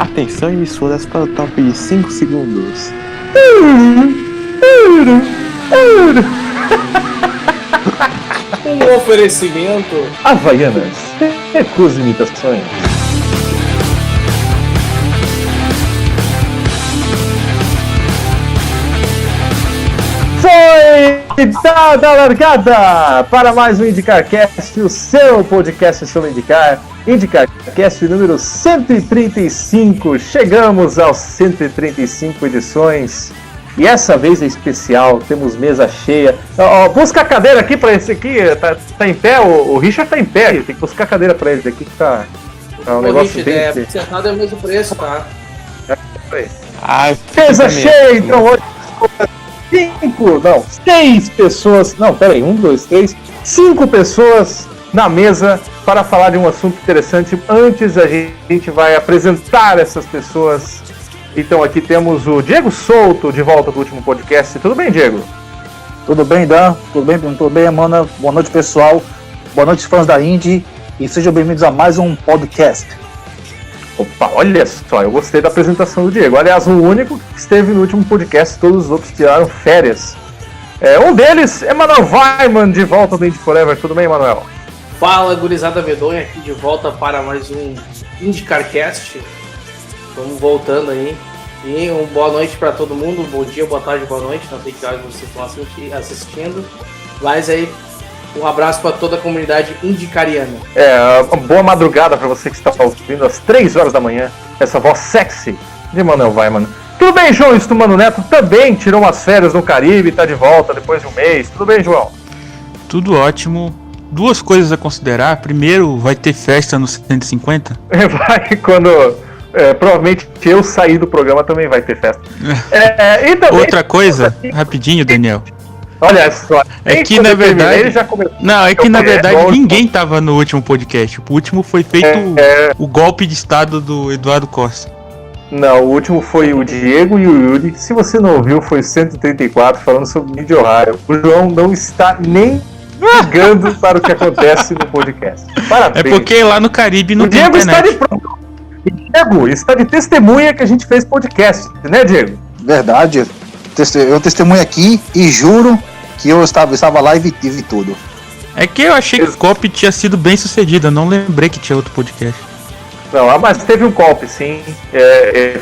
Atenção, emissoras, para o top de 5 segundos. Um oferecimento Havaianas, recusa imitações. Foi dada a largada para mais um IndicarCast, o seu podcast sobre indicar. IndicarCast número 135. Chegamos aos 135 edições. E essa vez é especial, temos mesa cheia. Busca a cadeira aqui para esse aqui, tá em pé, o Richard tá em pé, tem que buscar a cadeira para ele aqui que tá um negócio Richard, bem... sentado é o mesmo preço, tá? Mesa cheia, então hoje 6 pessoas, 5 pessoas na mesa para falar de um assunto interessante. Antes a gente vai apresentar essas pessoas. Então aqui temos o Diego Souto de volta do último podcast. Tudo bem, Diego? Tudo bem, Dan? Tudo bem, Amanda? Boa noite, pessoal. Boa noite, fãs da Indy. E sejam bem-vindos a mais um podcast. Opa, olha só, eu gostei da apresentação do Diego. Aliás, o único que esteve no último podcast, todos os outros tiraram férias. Um deles é Manuel Weiman, de volta do Indy Forever. Tudo bem, Manuel? Fala, gurizada medonha, aqui de volta para mais um IndycarCast. Estamos voltando aí. E uma boa noite para todo mundo. Bom dia, boa tarde, boa noite. Não sei que horas vocês estão assistindo. Mas aí, um abraço para toda a comunidade indicariana. Uma boa madrugada para você que está ouvindo às 3 horas da manhã. Essa voz sexy de Manuel Weiman. Tudo bem, João Estumano Neto? Também tirou umas férias no Caribe, está de volta depois de um mês. Tudo bem, João? Tudo ótimo. Duas coisas a considerar. Primeiro, vai ter festa no 150? Vai quando... provavelmente eu sair do programa também vai ter festa. E também, outra coisa, rapidinho, Daniel. Olha só. É que na verdade. Na verdade ninguém tava no último podcast. O último foi feito o golpe de estado do Eduardo Costa. Não, o último foi o Diego e o Yuri. Se você não ouviu, foi o 134 falando sobre mídia horário. O João não está nem ligando para o que acontece no podcast. Parabéns. É porque lá no Caribe não o tem Diego internet. Diego está de testemunha que a gente fez podcast, né, Diego? Verdade. Eu testemunho aqui e juro que eu estava lá e vi tudo. É que eu achei que o golpe tinha sido bem sucedido. Eu não lembrei que tinha outro podcast. Não, mas teve um golpe, sim.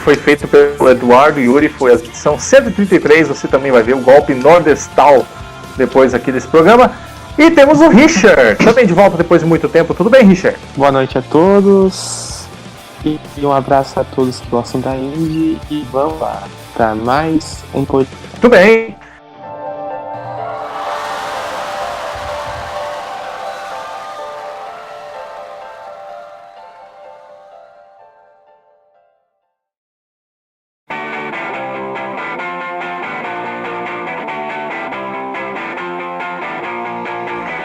Foi feito pelo Eduardo e Yuri. Foi a edição 133. Você também vai ver o golpe nordestal depois aqui desse programa. E temos o Richard, também de volta depois de muito tempo. Tudo bem, Richard? Boa noite a todos. E um abraço a todos que gostam da Indy. E vamos lá para mais um podcast. Tudo bem.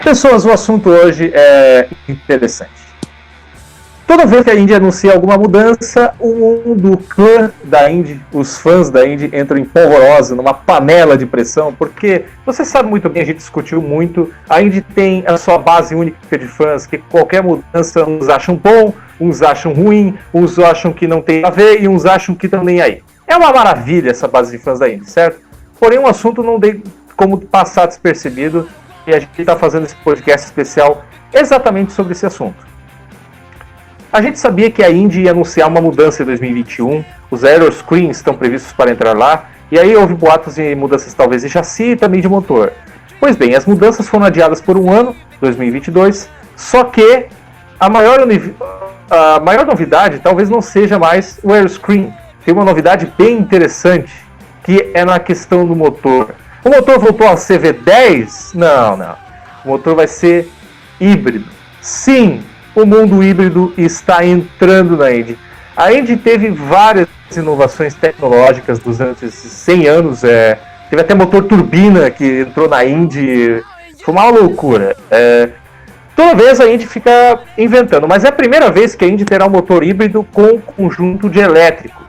Pessoas, o assunto hoje é interessante. Toda vez que a Indy anuncia alguma mudança, o mundo clã da Indy, os fãs da Indy, entram em polvorosa, numa panela de pressão, porque você sabe muito bem, a gente discutiu muito, a Indy tem a sua base única de fãs, que qualquer mudança uns acham bom, uns acham ruim, uns acham que não tem a ver e uns acham que estão nem aí. É uma maravilha essa base de fãs da Indy, certo? Porém, um assunto não tem como passar despercebido, e a gente está fazendo esse podcast especial exatamente sobre esse assunto. A gente sabia que a Indy ia anunciar uma mudança em 2021, os aeroscreens estão previstos para entrar lá, e aí houve boatos de mudanças talvez de chassi e também de motor. Pois bem, as mudanças foram adiadas por um ano, 2022, só que a maior novidade talvez não seja mais o aeroscreen. Tem uma novidade bem interessante, que é na questão do motor. O motor voltou a ser V10? Não. O motor vai ser híbrido. Sim, o mundo híbrido está entrando na Indy. A Indy teve várias inovações tecnológicas durante esses 100 anos. Teve até motor turbina que entrou na Indy. Foi uma loucura. Toda vez a Indy fica inventando, mas é a primeira vez que a Indy terá um motor híbrido com conjunto de elétrico,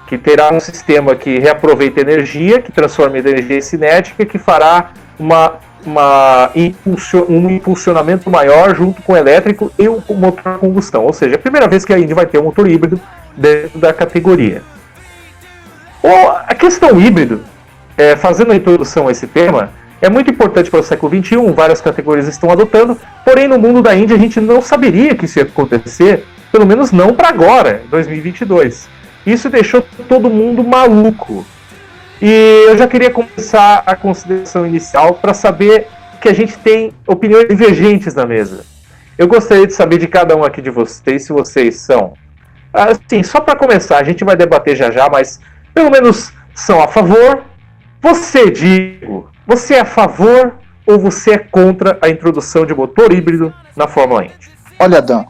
que terá um sistema que reaproveita energia, que transforma energia em cinética, que fará um impulsionamento maior junto com o elétrico e o motor a combustão. Ou seja, é a primeira vez que a Indy vai ter um motor híbrido dentro da categoria. A questão híbrido, fazendo a introdução a esse tema, é muito importante para o século XXI, várias categorias estão adotando, porém no mundo da Indy a gente não saberia que isso ia acontecer, pelo menos não para agora, 2022. Isso deixou todo mundo maluco. E eu já queria começar a consideração inicial para saber que a gente tem opiniões divergentes na mesa. Eu gostaria de saber de cada um aqui de vocês, se vocês são... Assim, só para começar, a gente vai debater já, mas pelo menos são a favor. Você, Diego, você é a favor ou você é contra a introdução de motor híbrido na Fórmula Indy? Olha, Dan,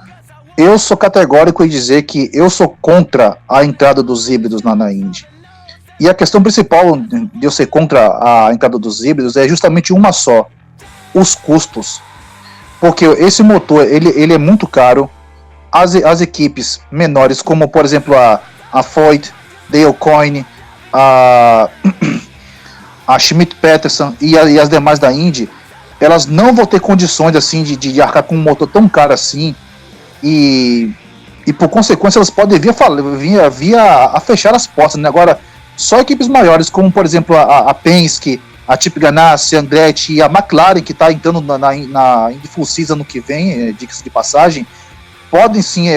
eu sou categórico em dizer que eu sou contra a entrada dos híbridos na Indy. E a questão principal de eu ser contra a entrada dos híbridos é justamente uma só: os custos. Porque esse motor, ele é muito caro. As equipes menores, como por exemplo a Foyt, Dale Coyne, a Schmidt Peterson e as demais da Indy, elas não vão ter condições assim de arcar com um motor tão caro assim, e por consequência elas podem vir a fechar as portas, né? Agora, só equipes maiores, como por exemplo a Penske, a Chip Ganassi, a Andretti e a McLaren, que está entrando na Indy Full Season no que vem, diga-se de passagem, podem sim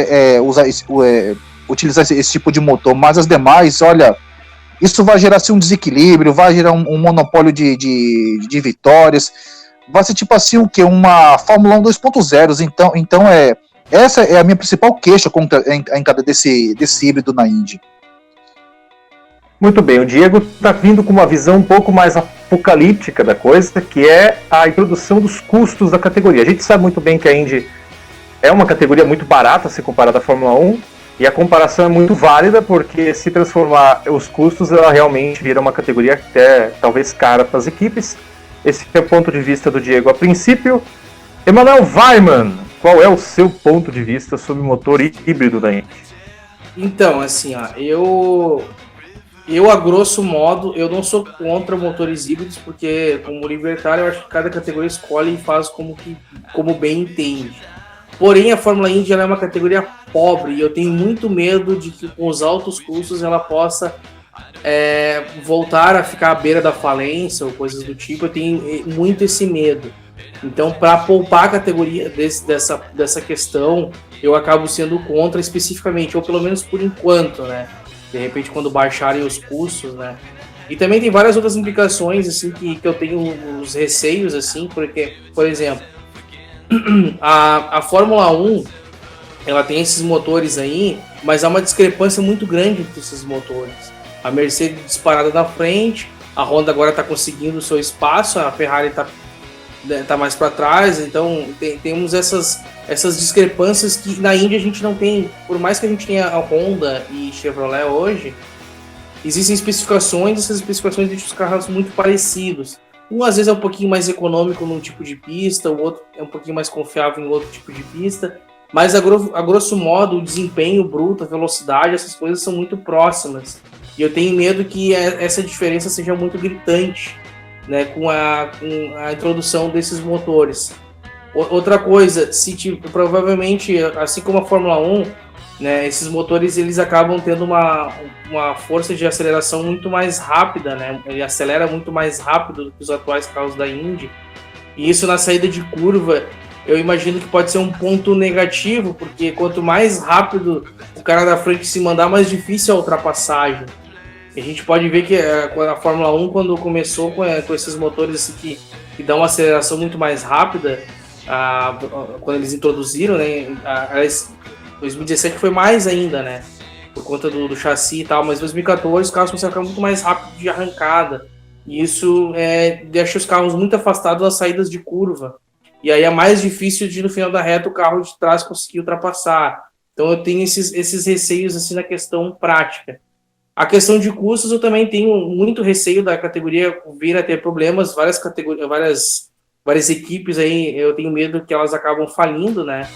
utilizar esse tipo de motor, mas as demais, olha, isso vai gerar assim, um desequilíbrio, vai gerar um monopólio de vitórias, vai ser tipo assim o que? Uma Fórmula 1 2.0, então essa é a minha principal queixa contra a entrada desse híbrido na Indy. Muito bem, o Diego está vindo com uma visão um pouco mais apocalíptica da coisa, que é a introdução dos custos da categoria. A gente sabe muito bem que a Indy é uma categoria muito barata se comparada à Fórmula 1, e a comparação é muito válida, porque se transformar os custos, ela realmente vira uma categoria até talvez cara para as equipes. Esse é o ponto de vista do Diego a princípio. Emanuel Weimann, qual é o seu ponto de vista sobre o motor híbrido da Indy? Então, assim, eu a grosso modo, eu não sou contra motores híbridos, porque como libertário eu acho que cada categoria escolhe e faz como bem entende. Porém, a Fórmula Indy ela é uma categoria pobre e eu tenho muito medo de que com os altos custos ela possa voltar a ficar à beira da falência ou coisas do tipo. Eu tenho muito esse medo. Então, para poupar a categoria dessa questão, eu acabo sendo contra especificamente, ou pelo menos por enquanto, né? De repente, quando baixarem os custos, né? E também tem várias outras implicações, assim, que eu tenho os receios, assim, porque, por exemplo, a Fórmula 1, ela tem esses motores aí, mas há uma discrepância muito grande entre esses motores. A Mercedes disparada na frente, a Honda agora está conseguindo o seu espaço, a Ferrari tá mais para trás, então temos essas discrepâncias que na Indy a gente não tem. Por mais que a gente tenha a Honda e Chevrolet hoje, existem especificações, essas especificações deixam os carros muito parecidos. Um às vezes é um pouquinho mais econômico num tipo de pista, o outro é um pouquinho mais confiável em outro tipo de pista, mas a grosso modo o desempenho bruto, a velocidade, essas coisas são muito próximas, e eu tenho medo que essa diferença seja muito gritante, né, com a introdução desses motores. Outra coisa, provavelmente, assim como a Fórmula 1, né, esses motores eles acabam tendo uma força de aceleração muito mais rápida, né? Ele acelera muito mais rápido do que os atuais carros da Indy. E isso na saída de curva, eu imagino que pode ser um ponto negativo, porque quanto mais rápido o cara da frente se mandar, mais difícil é a ultrapassagem. A gente pode ver que a Fórmula 1, quando começou com esses motores assim, que dão uma aceleração muito mais rápida, quando eles introduziram, né? 2017 foi mais ainda, né? Por conta do chassi e tal, mas em 2014 os carros começaram a ficar muito mais rápido de arrancada. E isso deixa os carros muito afastados das saídas de curva. E aí é mais difícil de, no final da reta, o carro de trás conseguir ultrapassar. Então eu tenho esses receios assim, na questão prática. A questão de custos, eu também tenho muito receio da categoria vir a ter problemas. Várias equipes aí, eu tenho medo que elas acabam falindo, né?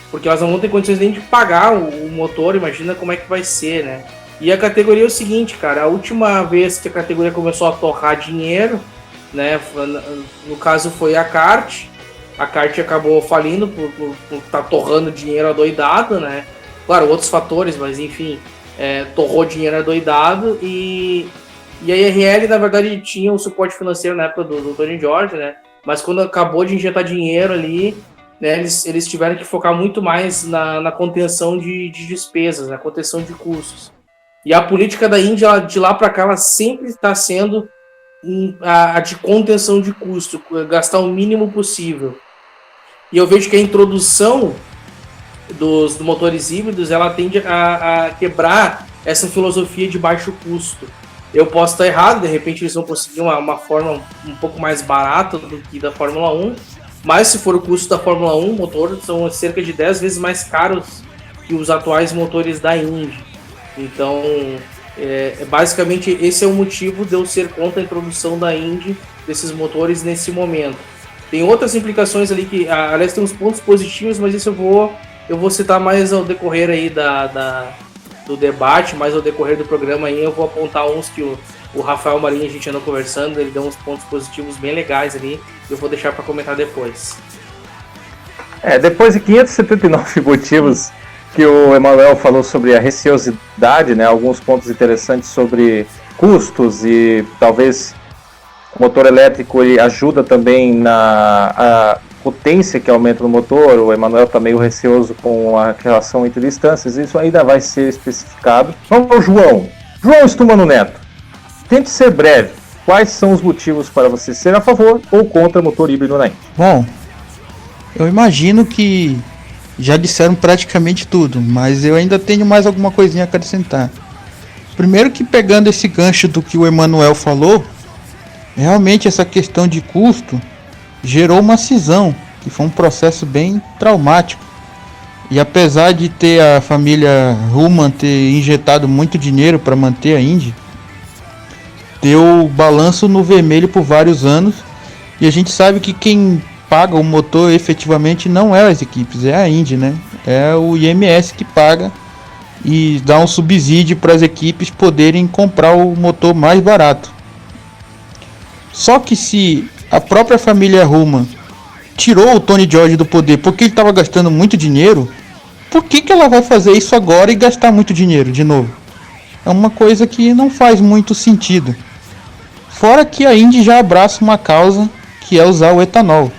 Porque elas não vão ter condições nem de pagar o motor, imagina como é que vai ser, né? E a categoria é o seguinte, cara, a última vez que a categoria começou a torrar dinheiro, né, no caso foi a kart acabou falindo por estar torrando dinheiro adoidado, né? Claro, outros fatores, mas enfim. torrou dinheiro adoidado e a IRL, na verdade, tinha um suporte financeiro na época do Tony George, né? Mas quando acabou de injetar dinheiro ali, né, eles tiveram que focar muito mais na contenção de despesas, na contenção de custos. E a política da Índia, de lá para cá, ela sempre está sendo a de contenção de custo, gastar o mínimo possível. E eu vejo que a introdução dos motores híbridos, ela tende a quebrar essa filosofia de baixo custo. Eu posso estar errado, de repente eles vão conseguir uma forma um pouco mais barata do que da Fórmula 1, mas se for o custo da Fórmula 1, motores são cerca de 10 vezes mais caros que os atuais motores da Indy. Então, basicamente, esse é o motivo de eu ser contra a introdução da Indy desses motores nesse momento. Tem outras implicações ali que, aliás, tem uns pontos positivos, mas isso eu vou citar mais ao decorrer aí do debate, mais ao decorrer do programa aí, eu vou apontar uns que o Rafael Marinho, a gente andou conversando, ele deu uns pontos positivos bem legais ali, eu vou deixar para comentar depois. Depois de 579 motivos que o Emanuel falou sobre a receosidade, né, alguns pontos interessantes sobre custos e talvez o motor elétrico ele ajuda também na potência que aumenta no motor. O Emanuel está meio receoso com a relação entre distâncias, isso ainda vai ser especificado. Vamos para o João Stumano Neto, tente ser breve. Quais são os motivos para você ser a favor ou contra motor híbrido na Indy? Bom, eu imagino que já disseram praticamente tudo, mas eu ainda tenho mais alguma coisinha a acrescentar. Primeiro que, pegando esse gancho do que o Emanuel falou, realmente essa questão de custo gerou uma cisão, que foi um processo bem traumático. E apesar de ter a família Hulman ter injetado muito dinheiro para manter a Indy, deu balanço no vermelho por vários anos, e a gente sabe que quem paga o motor efetivamente não é as equipes, é a Indy, né? É o IMS que paga e dá um subsídio para as equipes poderem comprar o motor mais barato. Só que se a própria família Hulman tirou o Tony George do poder porque ele estava gastando muito dinheiro, por que ela vai fazer isso agora e gastar muito dinheiro de novo? É uma coisa que não faz muito sentido. Fora que a Indy já abraça uma causa que é usar o etanol.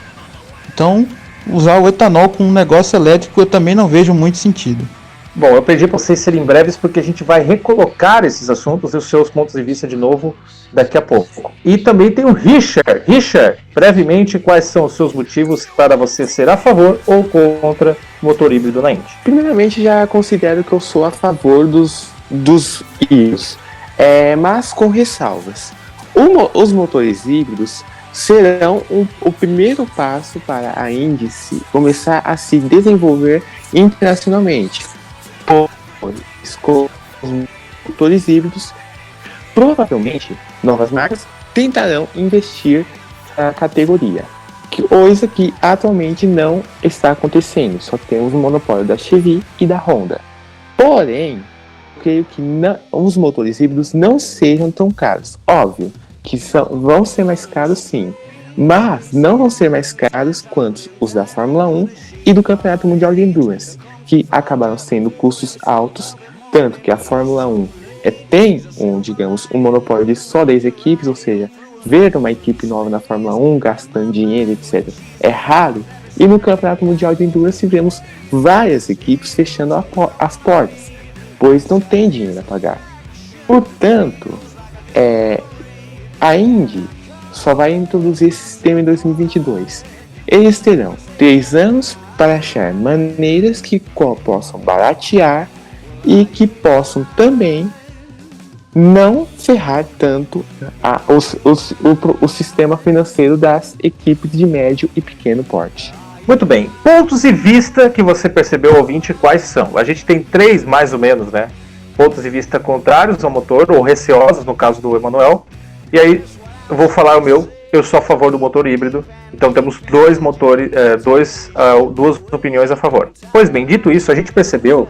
Então, usar o etanol com um negócio elétrico eu também não vejo muito sentido. Bom, eu pedi para vocês serem breves porque a gente vai recolocar esses assuntos e os seus pontos de vista de novo daqui a pouco. E também tem o Richard. Richard, brevemente, quais são os seus motivos para você ser a favor ou contra o motor híbrido na Indy? Primeiramente, já considero que eu sou a favor dos híbridos, mas com ressalvas. Os motores híbridos serão o primeiro passo para a Indy começar a se desenvolver internacionalmente. Com os motores híbridos, provavelmente novas marcas tentarão investir na categoria, coisa que atualmente não está acontecendo. Só temos o monopólio da Chevy e da Honda. Porém, eu creio que os motores híbridos não sejam tão caros. Óbvio que vão ser mais caros, sim, mas não vão ser mais caros quanto os da Fórmula 1 e do Campeonato Mundial de Endurance, que acabaram sendo custos altos, tanto que a Fórmula 1 tem um monopólio de só 10 equipes, ou seja, ver uma equipe nova na Fórmula 1 gastando dinheiro, etc., é raro, e no Campeonato Mundial de Endurance vemos várias equipes fechando as portas, pois não tem dinheiro a pagar. Portanto, a Indy só vai introduzir esse sistema em 2022. Eles terão 3 anos para achar maneiras que possam baratear e que possam também não ferrar tanto o sistema financeiro das equipes de médio e pequeno porte. Muito bem, pontos de vista que você percebeu, ouvinte, quais são? A gente tem 3 mais ou menos, né? Pontos de vista contrários ao motor, ou receosos no caso do Emanuel. E aí eu vou falar o meu. Eu sou a favor do motor híbrido, então temos 2 motores, duas opiniões a favor. Pois bem, dito isso, a gente percebeu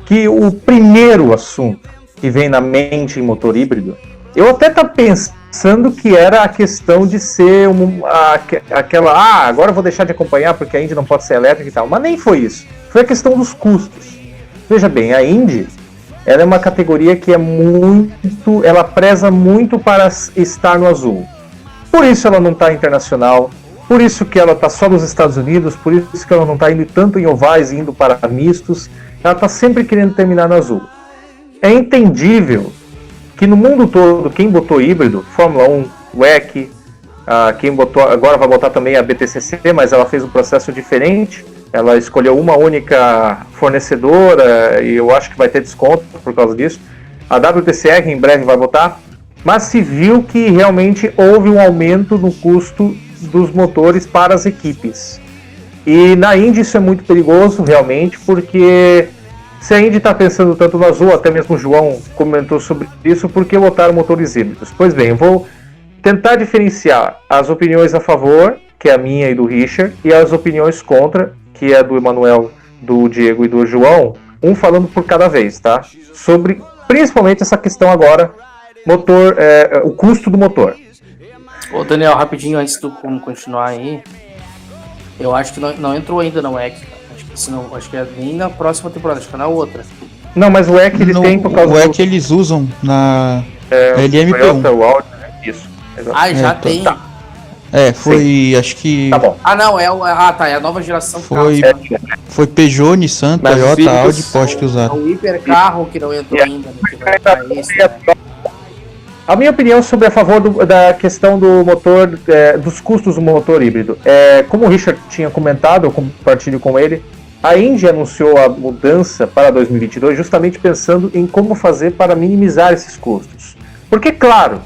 que o primeiro assunto que vem na mente em motor híbrido, eu até estava pensando que era a questão de ser agora eu vou deixar de acompanhar porque a Indy não pode ser elétrica e tal, mas nem foi isso. Foi a questão dos custos. Veja bem, a Indy ela é uma categoria que ela preza muito para estar no azul. Por isso ela não está internacional, por isso que ela está só nos Estados Unidos, por isso que ela não está indo tanto em ovais, indo para mistos, ela está sempre querendo terminar no azul. É entendível que no mundo todo, quem botou híbrido, Fórmula 1, WEC, quem botou, agora vai botar também a BTCC, mas ela fez um processo diferente, ela escolheu uma única fornecedora e eu acho que vai ter desconto por causa disso. A WTCR em breve vai botar, mas se viu que realmente houve um aumento no custo dos motores para as equipes. E na Indy isso é muito perigoso realmente, porque se a Indy está pensando tanto no azul, até mesmo o João comentou sobre isso, por que botaram motores híbridos? Pois bem, eu vou tentar diferenciar as opiniões a favor, que é a minha e do Richard, e as opiniões contra, que é do Emanuel, do Diego e do João, um falando por cada vez, tá? Sobre principalmente essa questão agora, motor, o custo do motor. Ô Daniel, rapidinho, antes de continuar aí, eu acho que não entrou ainda na WEC, acho que é nem na próxima temporada, acho que é na outra. Não, mas o WEC ele tem por causa do... O WEC eles usam na LMP1. Isso. Já tem. Tá. Foi, sim. Acho que... Tá bom. É a nova geração. Foi Peugeot, Nissan, Toyota, Audi, Porsche que usaram. O hipercarro que não entrou ainda. A minha opinião sobre a favor da questão do motor, dos custos do motor híbrido. Como o Richard tinha comentado, eu compartilho com ele, a Indy anunciou a mudança para 2022 justamente pensando em como fazer para minimizar esses custos. Porque, claro,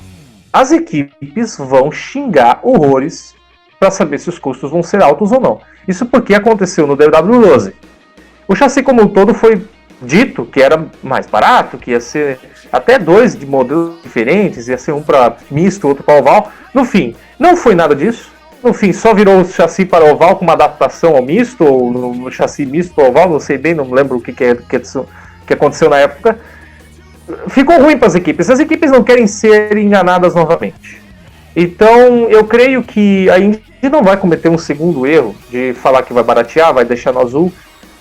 as equipes vão xingar horrores para saber se os custos vão ser altos ou não. Isso porque aconteceu no DW12. O chassi como um todo foi dito que era mais barato, que ia ser até 2 de modelos diferentes, ia ser um para misto, outro para oval. No fim, não foi nada disso. No fim, só virou o chassi para oval com uma adaptação ao misto, ou no chassi misto para oval, não sei bem, não lembro o que aconteceu na época. Ficou ruim para as equipes não querem ser enganadas novamente. Então, eu creio que a Indy não vai cometer um segundo erro de falar que vai baratear, vai deixar no azul.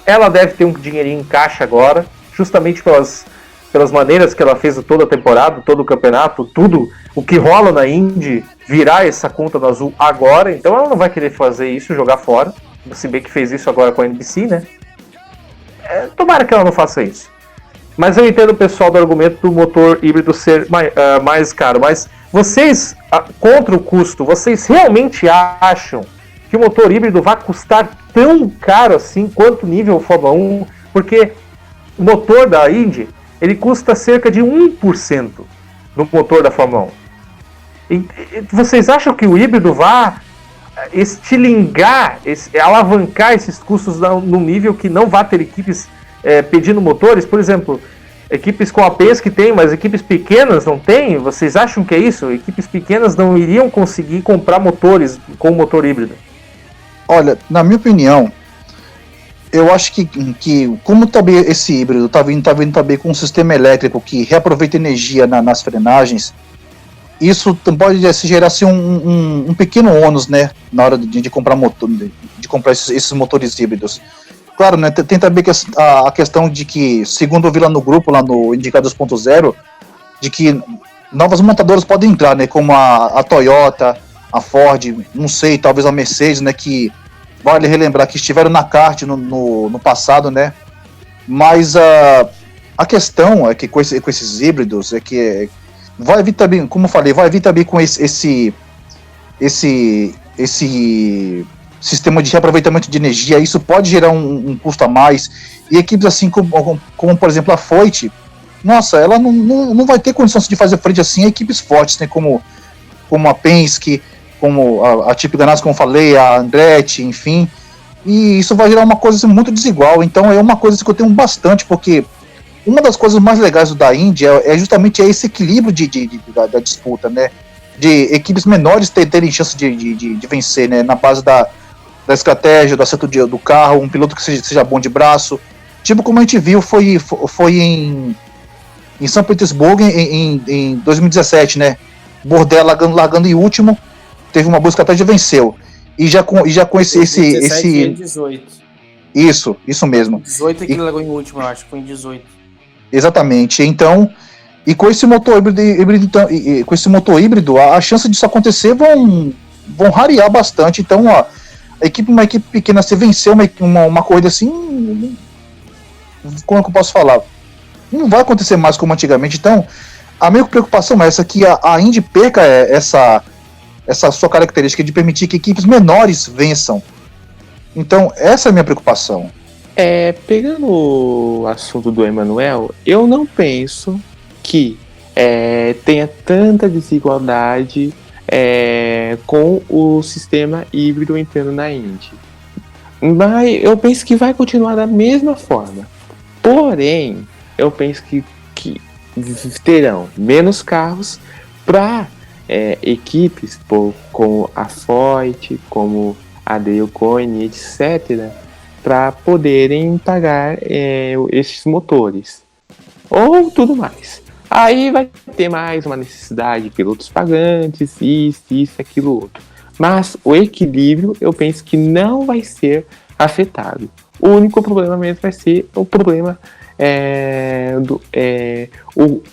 Ela deve ter um dinheirinho em caixa agora, justamente pelas maneiras que ela fez toda a temporada, todo o campeonato, tudo o que rola na Indy, virar essa conta no azul agora. Então ela não vai querer fazer isso, jogar fora. Se bem que fez isso agora com a NBC, né? Tomara que ela não faça isso. Mas eu entendo o pessoal do argumento do motor híbrido ser mais caro. Mas vocês, contra o custo, vocês realmente acham que o motor híbrido vai custar tão caro assim quanto o nível Fórmula 1? Porque o motor da Indy, ele custa cerca de 1% do motor da Fórmula 1. E vocês acham que o híbrido vai estilingar, alavancar esses custos num nível que não vai ter equipes pedindo motores? Por exemplo, equipes com APs que tem, mas equipes pequenas não tem? Vocês acham que é isso? Equipes pequenas não iriam conseguir comprar motores com motor híbrido? Olha, na minha opinião, eu acho que como também esse híbrido tá vindo também com um sistema elétrico que reaproveita energia nas frenagens, isso pode gerar assim, um pequeno ônus, né, na hora de comprar motor, de comprar esses motores híbridos. Claro, né, tem também a questão de que, segundo eu vi lá no grupo, lá no Indica 2.0, de que novas montadoras podem entrar, né, como a Toyota, a Ford, não sei, talvez a Mercedes, né, que vale relembrar que estiveram na kart no passado, né, mas a questão é que com esses híbridos é que vai vir também, como eu falei, vai vir também com esse sistema de reaproveitamento de energia. Isso pode gerar um custo a mais, e equipes assim como por exemplo a Foyt, nossa, ela não vai ter condições de fazer frente assim a equipes fortes, né, como a Penske, como a Chip Ganassi, como eu falei, a Andretti, enfim, e isso vai gerar uma coisa assim, muito desigual. Então é uma coisa que eu tenho bastante, porque uma das coisas mais legais da Indy é justamente esse equilíbrio da disputa, né, de equipes menores terem chance de vencer, né, na base da estratégia, do acerto do carro, um piloto que seja bom de braço, tipo como a gente viu foi em São Petersburgo em 2017, né, Bourdais largando em último, teve uma busca até de venceu. E já com esse 18. Isso mesmo. 18 é que ele largou em último, eu acho, foi em 18. Exatamente. Então, e com esse motor híbrido, com esse motor híbrido, a chance disso acontecer vão rarear bastante. Então, ó, uma equipe pequena, se vencer uma corrida assim, como é que eu posso falar? Não vai acontecer mais como antigamente. Então, a minha preocupação é essa, que a Indy perca essa sua característica de permitir que equipes menores vençam. Então, essa é a minha preocupação. Pegando o assunto do Emanuel, eu não penso que tenha tanta desigualdade com o sistema híbrido entrando na Indy. Mas eu penso que vai continuar da mesma forma. Porém, eu penso que terão menos carros para equipes como a Foyt, como a Dale Coyne, etc., para poderem pagar esses motores ou tudo mais. Aí vai ter mais uma necessidade de pilotos pagantes, isso, aquilo, outro. Mas o equilíbrio, eu penso que não vai ser afetado. O único problema mesmo vai ser o problema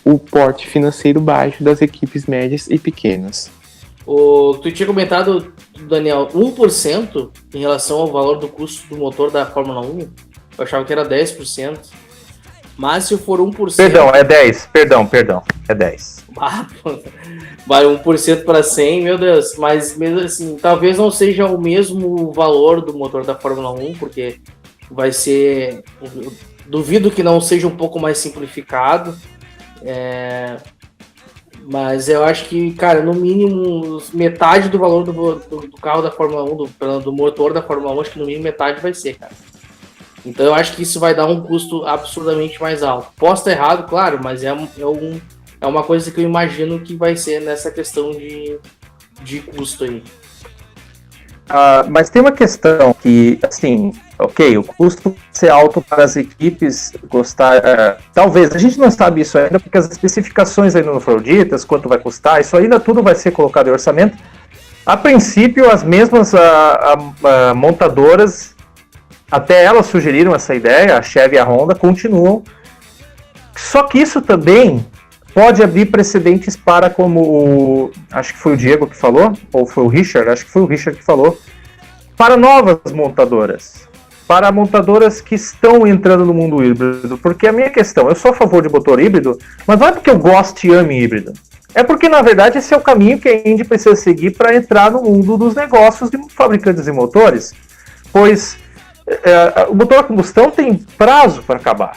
o porte financeiro baixo das equipes médias e pequenas. Tu tinha comentado, Daniel, 1% em relação ao valor do custo do motor da Fórmula 1. Eu achava que era 10%. Mas se for 1%... Perdão, é 10. Perdão, é 10. Vai 1% para 100, meu Deus. Mas mesmo assim, talvez não seja o mesmo valor do motor da Fórmula 1, porque vai ser... Duvido que não seja um pouco mais simplificado. Mas eu acho que, cara, no mínimo metade do valor do carro da Fórmula 1, do motor da Fórmula 1, acho que no mínimo metade vai ser, cara. Então eu acho que isso vai dar um custo absurdamente mais alto. Posso estar errado, claro, mas é uma coisa que eu imagino que vai ser nessa questão de custo aí. Mas tem uma questão que, assim, ok, o custo ser alto para as equipes custar, talvez, a gente não sabe isso ainda, porque as especificações ainda não foram ditas, quanto vai custar, isso ainda tudo vai ser colocado em orçamento. A princípio, as mesmas montadoras, até elas sugeriram essa ideia, a Chevy e a Honda, continuam. Só que isso também pode abrir precedentes para, como acho que foi o Diego que falou, ou foi o Richard, acho que foi o Richard que falou, para novas montadoras, para montadoras que estão entrando no mundo híbrido. Porque a minha questão, eu sou a favor de motor híbrido, mas não é porque eu gosto e ame híbrido. É porque, na verdade, esse é o caminho que a Indy precisa seguir para entrar no mundo dos negócios de fabricantes de motores, pois o motor a combustão tem prazo para acabar.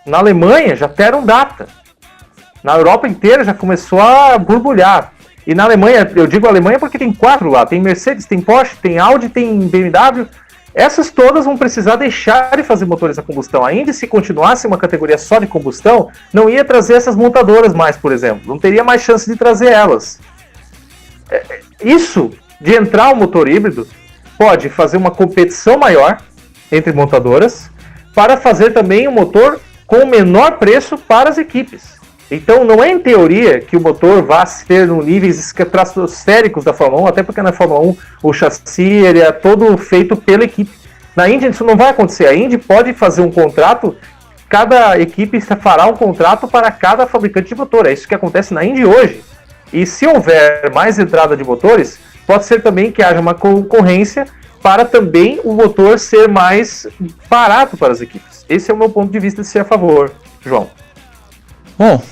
Na Alemanha já deram data. Na Europa inteira já começou a borbulhar. E na Alemanha, eu digo Alemanha porque tem 4 lá. Tem Mercedes, tem Porsche, tem Audi, tem BMW. Essas todas vão precisar deixar de fazer motores a combustão. A Indy, se continuasse uma categoria só de combustão, não ia trazer essas montadoras mais, por exemplo. Não teria mais chance de trazer elas. Isso, de entrar o motor híbrido, pode fazer uma competição maior entre montadoras para fazer também um motor com menor preço para as equipes. Então não é em teoria que o motor vá ser no níveis estratosféricos da Fórmula 1, até porque na Fórmula 1 o chassi ele é todo feito pela equipe. Na Indy isso não vai acontecer. A Indy pode fazer um contrato, cada equipe fará um contrato para cada fabricante de motor. É isso que acontece na Indy hoje. E se houver mais entrada de motores, pode ser também que haja uma concorrência para também o motor ser mais barato para as equipes. Esse é o meu ponto de vista de ser a favor, João. Bom,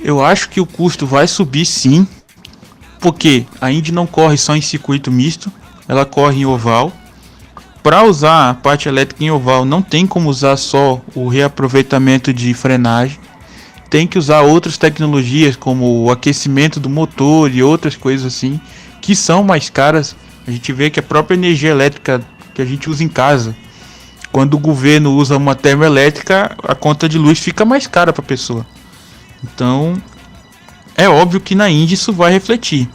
eu acho que o custo vai subir sim, porque a Indy não corre só em circuito misto, ela corre em oval. Para usar a parte elétrica em oval não tem como usar só o reaproveitamento de frenagem, tem que usar outras tecnologias como o aquecimento do motor e outras coisas assim, que são mais caras. A gente vê que a própria energia elétrica que a gente usa em casa, quando o governo usa uma termoelétrica, a conta de luz fica mais cara para a pessoa. Então, é óbvio que na Indy isso vai refletir.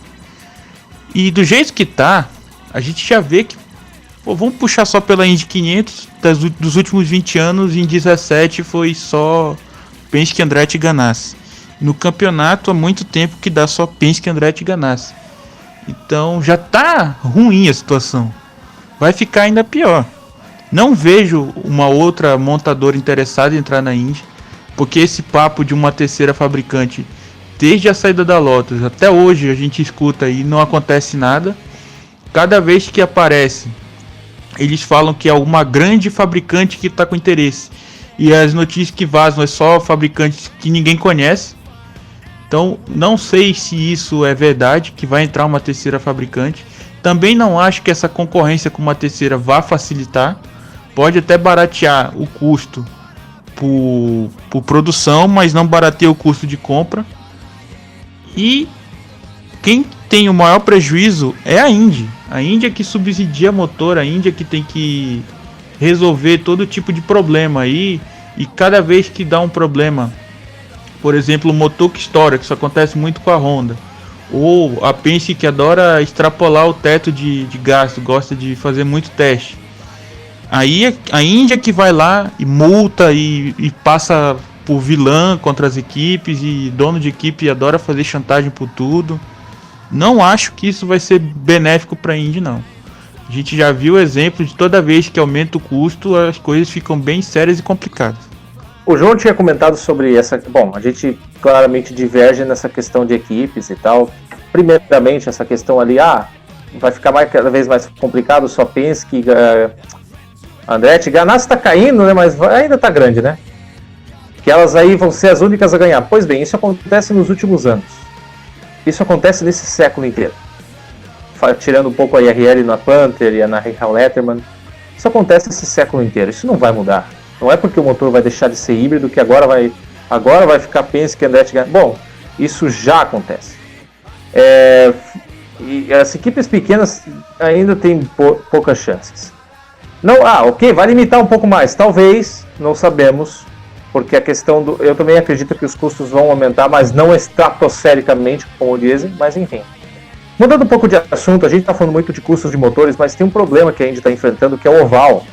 E do jeito que tá, a gente já vê que... vamos puxar só pela Indy 500, dos últimos 20 anos, em 17 foi só Penske, Andretti e Ganassi. No campeonato, há muito tempo que dá só Penske, Andretti e Ganassi. Então, já tá ruim a situação. Vai ficar ainda pior. Não vejo uma outra montadora interessada em entrar na Indy. Porque esse papo de uma terceira fabricante, desde a saída da Lotus até hoje, a gente escuta e não acontece nada. Cada vez que aparece, eles falam que é uma grande fabricante que está com interesse. E as notícias que vazam é só fabricantes que ninguém conhece. Então, não sei se isso é verdade, que vai entrar uma terceira fabricante. Também não acho que essa concorrência com uma terceira vá facilitar. Pode até baratear o custo por produção, mas não barateia o custo de compra. E quem tem o maior prejuízo é a Indy. A Indy é que subsidia motor, a Indy é que tem que resolver todo tipo de problema aí. E cada vez que dá um problema, por exemplo, o motor que estoura, que isso acontece muito com a Honda, ou a Penske, que adora extrapolar o teto de gasto, gosta de fazer muito teste. Aí a Indy é que vai lá e multa e passa por vilã contra as equipes, e dono de equipe adora fazer chantagem por tudo. Não acho que isso vai ser benéfico para a Indy, não. A gente já viu exemplo de toda vez que aumenta o custo, as coisas ficam bem sérias e complicadas. O João tinha comentado sobre essa... Bom, a gente claramente diverge nessa questão de equipes e tal. Primeiramente, essa questão ali, vai ficar cada vez mais complicado, só Penske, Andretti. Ganassi está caindo, né, mas ainda está grande, né? Que elas aí vão ser as únicas a ganhar. Pois bem, isso acontece nos últimos anos. Isso acontece nesse século inteiro. Tirando um pouco a IRL na Panther e a na Richard Letterman. Isso acontece esse século inteiro. Isso não vai mudar. Não é porque o motor vai deixar de ser híbrido que agora vai ficar Penske, Andretti. Bom, isso já acontece. E as equipes pequenas ainda têm poucas chances. Não, ok, vai limitar um pouco mais. Talvez, não sabemos, porque a questão do... Eu também acredito que os custos vão aumentar, mas não estratosfericamente, como dizem, mas enfim. Mudando um pouco de assunto, a gente está falando muito de custos de motores, mas tem um problema que a gente está enfrentando, que é o oval.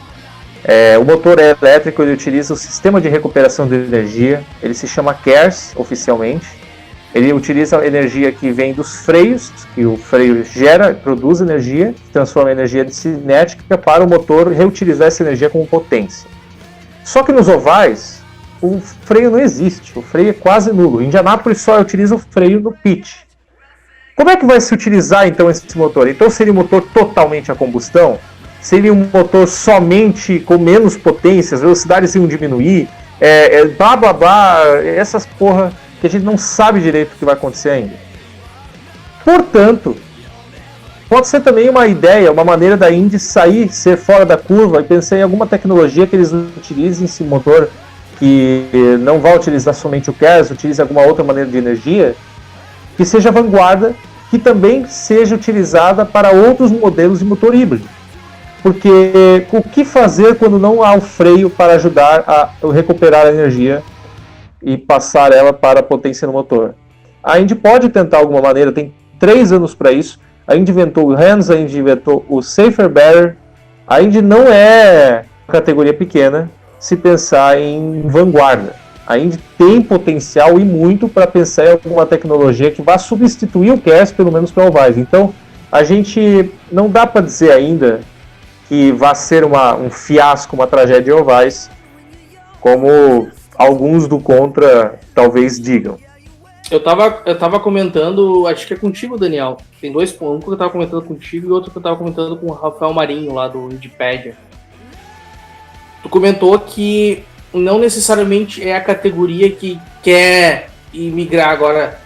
O motor elétrico, ele utiliza o sistema de recuperação de energia, ele se chama CARES oficialmente. Ele utiliza a energia que vem dos freios, que o freio produz energia, transforma a energia de cinética para o motor reutilizar essa energia como potência. Só que nos ovais, o freio não existe, o freio é quase nulo. Indianápolis só utiliza o freio no pitch. Como é que vai se utilizar então esse motor? Então seria um motor totalmente a combustão? Seria um motor somente com menos potência, as velocidades iam diminuir, blá blá blá, essas porra que a gente não sabe direito o que vai acontecer ainda. Portanto, pode ser também uma ideia, uma maneira da Indy ser fora da curva e pensar em alguma tecnologia que eles utilizem esse motor, que não vai utilizar somente o CARES, utilize alguma outra maneira de energia, que seja vanguarda, que também seja utilizada para outros modelos de motor híbrido. Porque o que fazer quando não há o freio para ajudar a recuperar a energia e passar ela para a potência no motor? A Indy pode tentar alguma maneira, tem 3 anos para isso. A Indy inventou o HANS, a Indy inventou o Safer Better. A Indy não é categoria pequena se pensar em vanguarda. A Indy tem potencial e muito para pensar em alguma tecnologia que vá substituir o CARES, pelo menos para ovais. Então, a gente não dá para dizer ainda que vai ser um fiasco, uma tragédia em ovais, como alguns do contra talvez digam. Eu tava comentando, acho que é contigo, Daniel. Tem 2 pontos, um que eu tava comentando contigo e outro que eu tava comentando com o Rafael Marinho, lá do Indypedia. Tu comentou que não necessariamente é a categoria que quer migrar agora.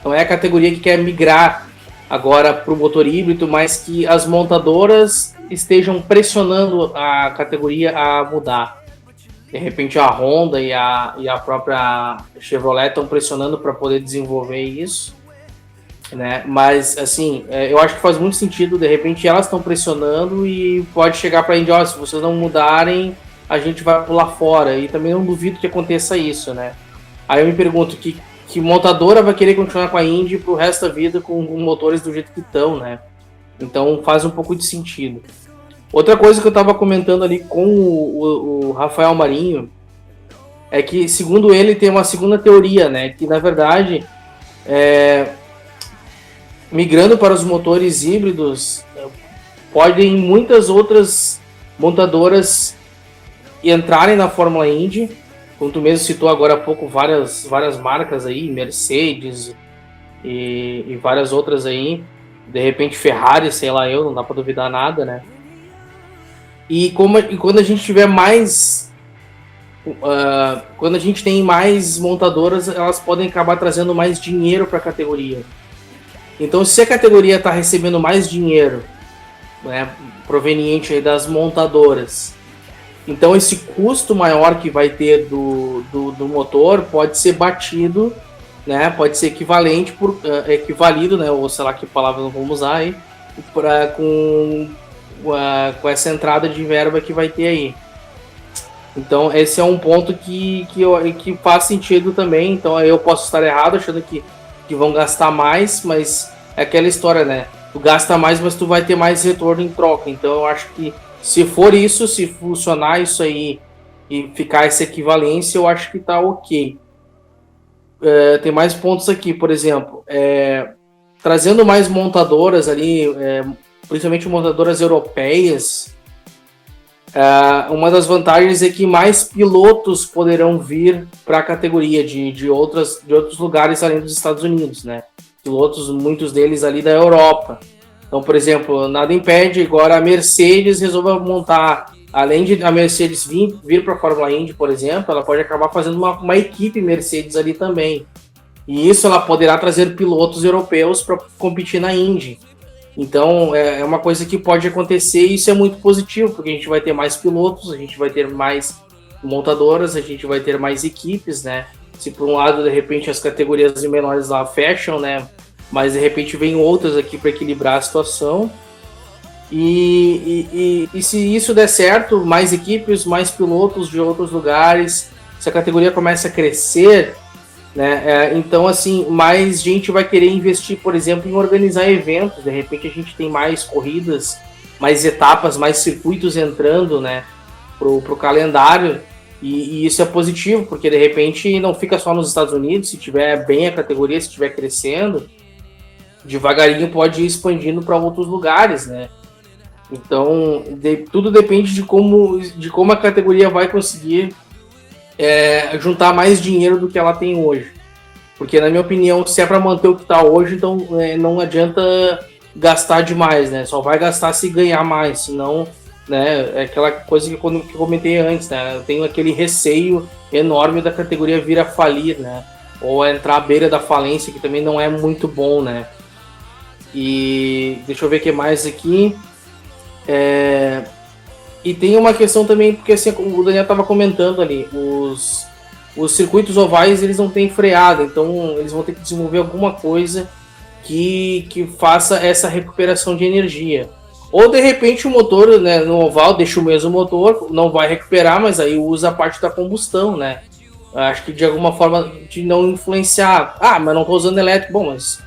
Não é a categoria que quer migrar agora para o motor híbrido, mas que as montadoras estejam pressionando a categoria a mudar. De repente a Honda e a própria Chevrolet estão pressionando para poder desenvolver isso, né? Mas assim, eu acho que faz muito sentido. De repente elas estão pressionando e pode chegar para a Indy, se vocês não mudarem, a gente vai pular fora. E também não duvido que aconteça isso, né? Aí eu me pergunto que montadora vai querer continuar com a Indy pro resto da vida com motores do jeito que estão, né? Então faz um pouco de sentido. Outra coisa que eu estava comentando ali com o Rafael Marinho é que, segundo ele, tem uma segunda teoria, né? Que, na verdade, migrando para os motores híbridos, podem muitas outras montadoras entrarem na Fórmula Indy como tu mesmo citou agora há pouco, várias marcas aí, Mercedes e várias outras aí, de repente Ferrari, sei lá não dá para duvidar nada, né? E quando a gente tiver mais... quando a gente tem mais montadoras, elas podem acabar trazendo mais dinheiro para a categoria. Então, se a categoria está recebendo mais dinheiro, né, proveniente aí das montadoras, então esse custo maior que vai ter do motor pode ser batido, né, pode ser equivalente equivalido, né, ou sei lá que palavra não vamos usar aí, com essa entrada de verba que vai ter aí. Então esse é um ponto que faz sentido também. Então eu posso estar errado achando que vão gastar mais, mas é aquela história, né? Tu gasta mais, mas tu vai ter mais retorno em troca. Então eu acho que se for isso, se funcionar isso aí e ficar essa equivalência, eu acho que tá ok. Tem mais pontos aqui, por exemplo, trazendo mais montadoras ali, principalmente montadoras europeias. Uma das vantagens é que mais pilotos poderão vir para a categoria de outros lugares além dos Estados Unidos, né? Pilotos, muitos deles ali da Europa. Então, por exemplo, nada impede agora a Mercedes resolva montar, além de a Mercedes vir para a Fórmula Indy, por exemplo, ela pode acabar fazendo uma equipe Mercedes ali também. E isso ela poderá trazer pilotos europeus para competir na Indy. Então, é uma coisa que pode acontecer e isso é muito positivo, porque a gente vai ter mais pilotos, a gente vai ter mais montadoras, a gente vai ter mais equipes, né? Se por um lado, de repente, as categorias menores lá fecham, né? Mas, de repente, vem outras aqui para equilibrar a situação. E se isso der certo, mais equipes, mais pilotos de outros lugares, se a categoria começa a crescer... né? Então, assim, mais gente vai querer investir, por exemplo, em organizar eventos. De repente a gente tem mais corridas, mais etapas, mais circuitos entrando, né, pro calendário. E isso é positivo, porque de repente não fica só nos Estados Unidos. Se tiver bem a categoria, se estiver crescendo, devagarinho pode ir expandindo para outros lugares, né? Então, tudo depende de como a categoria vai conseguir juntar mais dinheiro do que ela tem hoje. Porque, na minha opinião, se é para manter o que está hoje, então não adianta gastar demais, né? Só vai gastar se ganhar mais, senão, né, é aquela coisa que eu comentei antes, né? Eu tenho aquele receio enorme da categoria vir a falir, né? Ou entrar à beira da falência, que também não é muito bom, né? E deixa eu ver o que mais aqui. E tem uma questão também, porque assim, o Daniel estava comentando ali, os circuitos ovais eles não têm freada, então eles vão ter que desenvolver alguma coisa que faça essa recuperação de energia. Ou de repente o motor, né, no oval deixa o mesmo motor, não vai recuperar, mas aí usa a parte da combustão, né? Acho que de alguma forma de não influenciar. Mas não estou usando elétrico. Bom, mas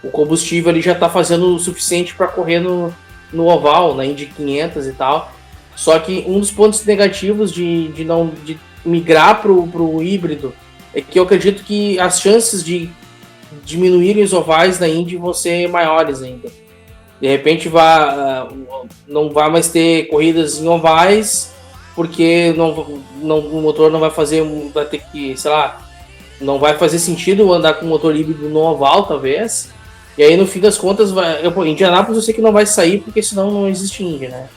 o combustível ali já está fazendo o suficiente para correr no oval, na Indy 500 e tal. Só que um dos pontos negativos de migrar para o híbrido é que eu acredito que as chances de diminuírem os ovais da Indy vão ser maiores ainda. De repente não vai mais ter corridas em ovais, porque o motor não vai ter que, sei lá, não vai fazer sentido andar com o motor híbrido no oval, talvez. E aí, no fim das contas, Indianápolis eu sei que não vai sair, porque senão não existe Indy, né?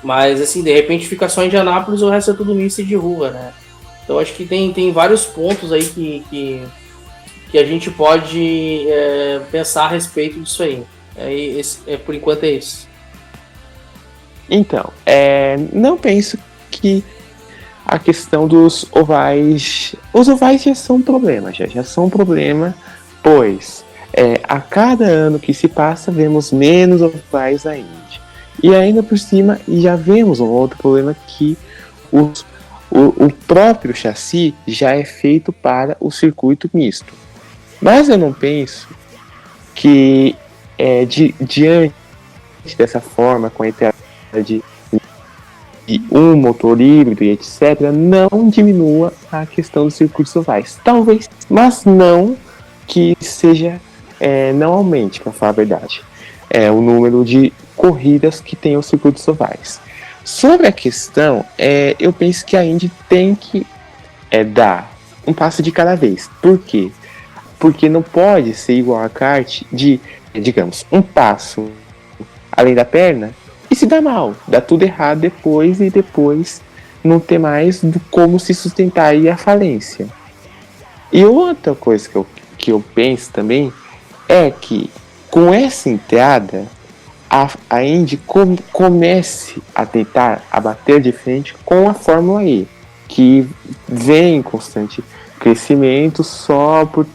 Mas, assim, de repente fica só Indianápolis e o resto é tudo misto de rua, né? Então, acho que tem vários pontos aí que a gente pode pensar a respeito disso aí. Por enquanto é isso. Então, não penso que a questão dos ovais... Os ovais já são um problema, já são um problema, pois a cada ano que se passa, vemos menos ovais ainda. E ainda por cima, já vemos um outro problema que o próprio chassi já é feito para o circuito misto. Mas eu não penso que diante dessa forma, com a entrada de um motor híbrido e etc., não diminua a questão dos circuitos ovais. Talvez, mas não que seja, não aumente, para falar a verdade, o número de corridas que tem os circuitos ovais. Sobre a questão, eu penso que a Indy tem que é dar um passo de cada vez. Por quê? Porque não pode ser igual a kart de, digamos, um passo além da perna e se dá mal, dá tudo errado depois e depois não ter mais como se sustentar aí a falência. E outra coisa que eu penso também é que com essa entrada a Indy comece a tentar a bater de frente com a Fórmula E, que vem em constante crescimento só por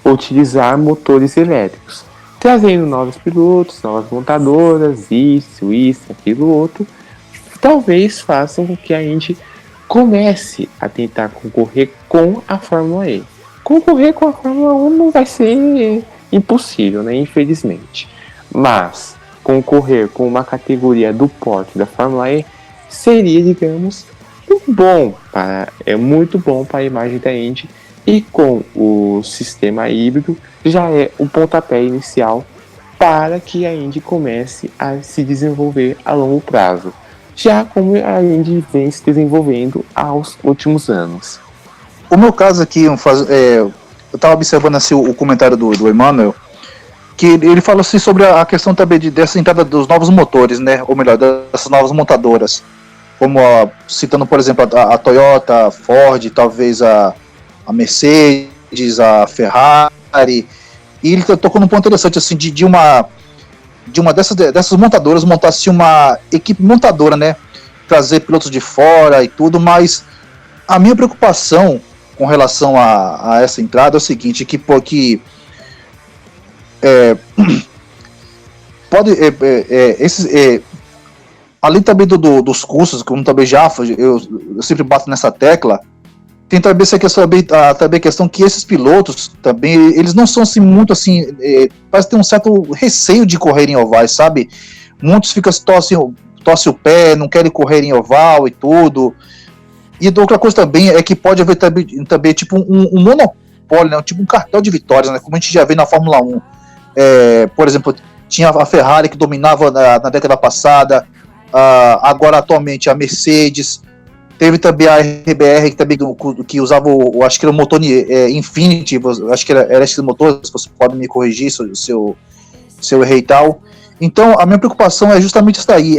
utilizar motores elétricos, trazendo novos pilotos, novas montadoras, isso, aquilo, outro, talvez façam com que a Indy comece a tentar concorrer com a Fórmula E. Concorrer com a Fórmula 1 não vai ser impossível, né? Infelizmente. Mas concorrer com uma categoria do porte da Fórmula E seria, digamos, muito bom para a imagem da Indy, e com o sistema híbrido já é o pontapé inicial para que a Indy comece a se desenvolver a longo prazo, já como a Indy vem se desenvolvendo aos últimos anos. O meu caso aqui, eu estava observando assim, o comentário do Emmanuel, que ele fala assim, sobre a questão também dessa entrada dos novos motores, né? Ou melhor, dessas novas montadoras, como citando, por exemplo, a Toyota, a Ford, talvez a Mercedes, a Ferrari. E ele tocou num ponto interessante, assim, de uma dessas montadoras montar-se uma equipe montadora, né? Trazer pilotos de fora e tudo, mas a minha preocupação com relação a essa entrada é o seguinte, além também dos cursos, como também eu sempre bato nessa tecla, tem também essa questão, também a questão que esses pilotos também, eles não são assim muito assim, parece ter um certo receio de correr em ovais, sabe? Muitos torcem o pé, não querem correr em oval e tudo. E outra coisa também é que pode haver também tipo um monopólio, né? Tipo um cartel de vitórias, né? Como a gente já vê na Fórmula 1. Por exemplo, tinha a Ferrari que dominava na década passada, agora atualmente a Mercedes, teve também a RBR que usava acho que era o motor Infinity, acho que era esse motor, se você pode me corrigir se eu errei e tal. Então a minha preocupação é justamente isso daí,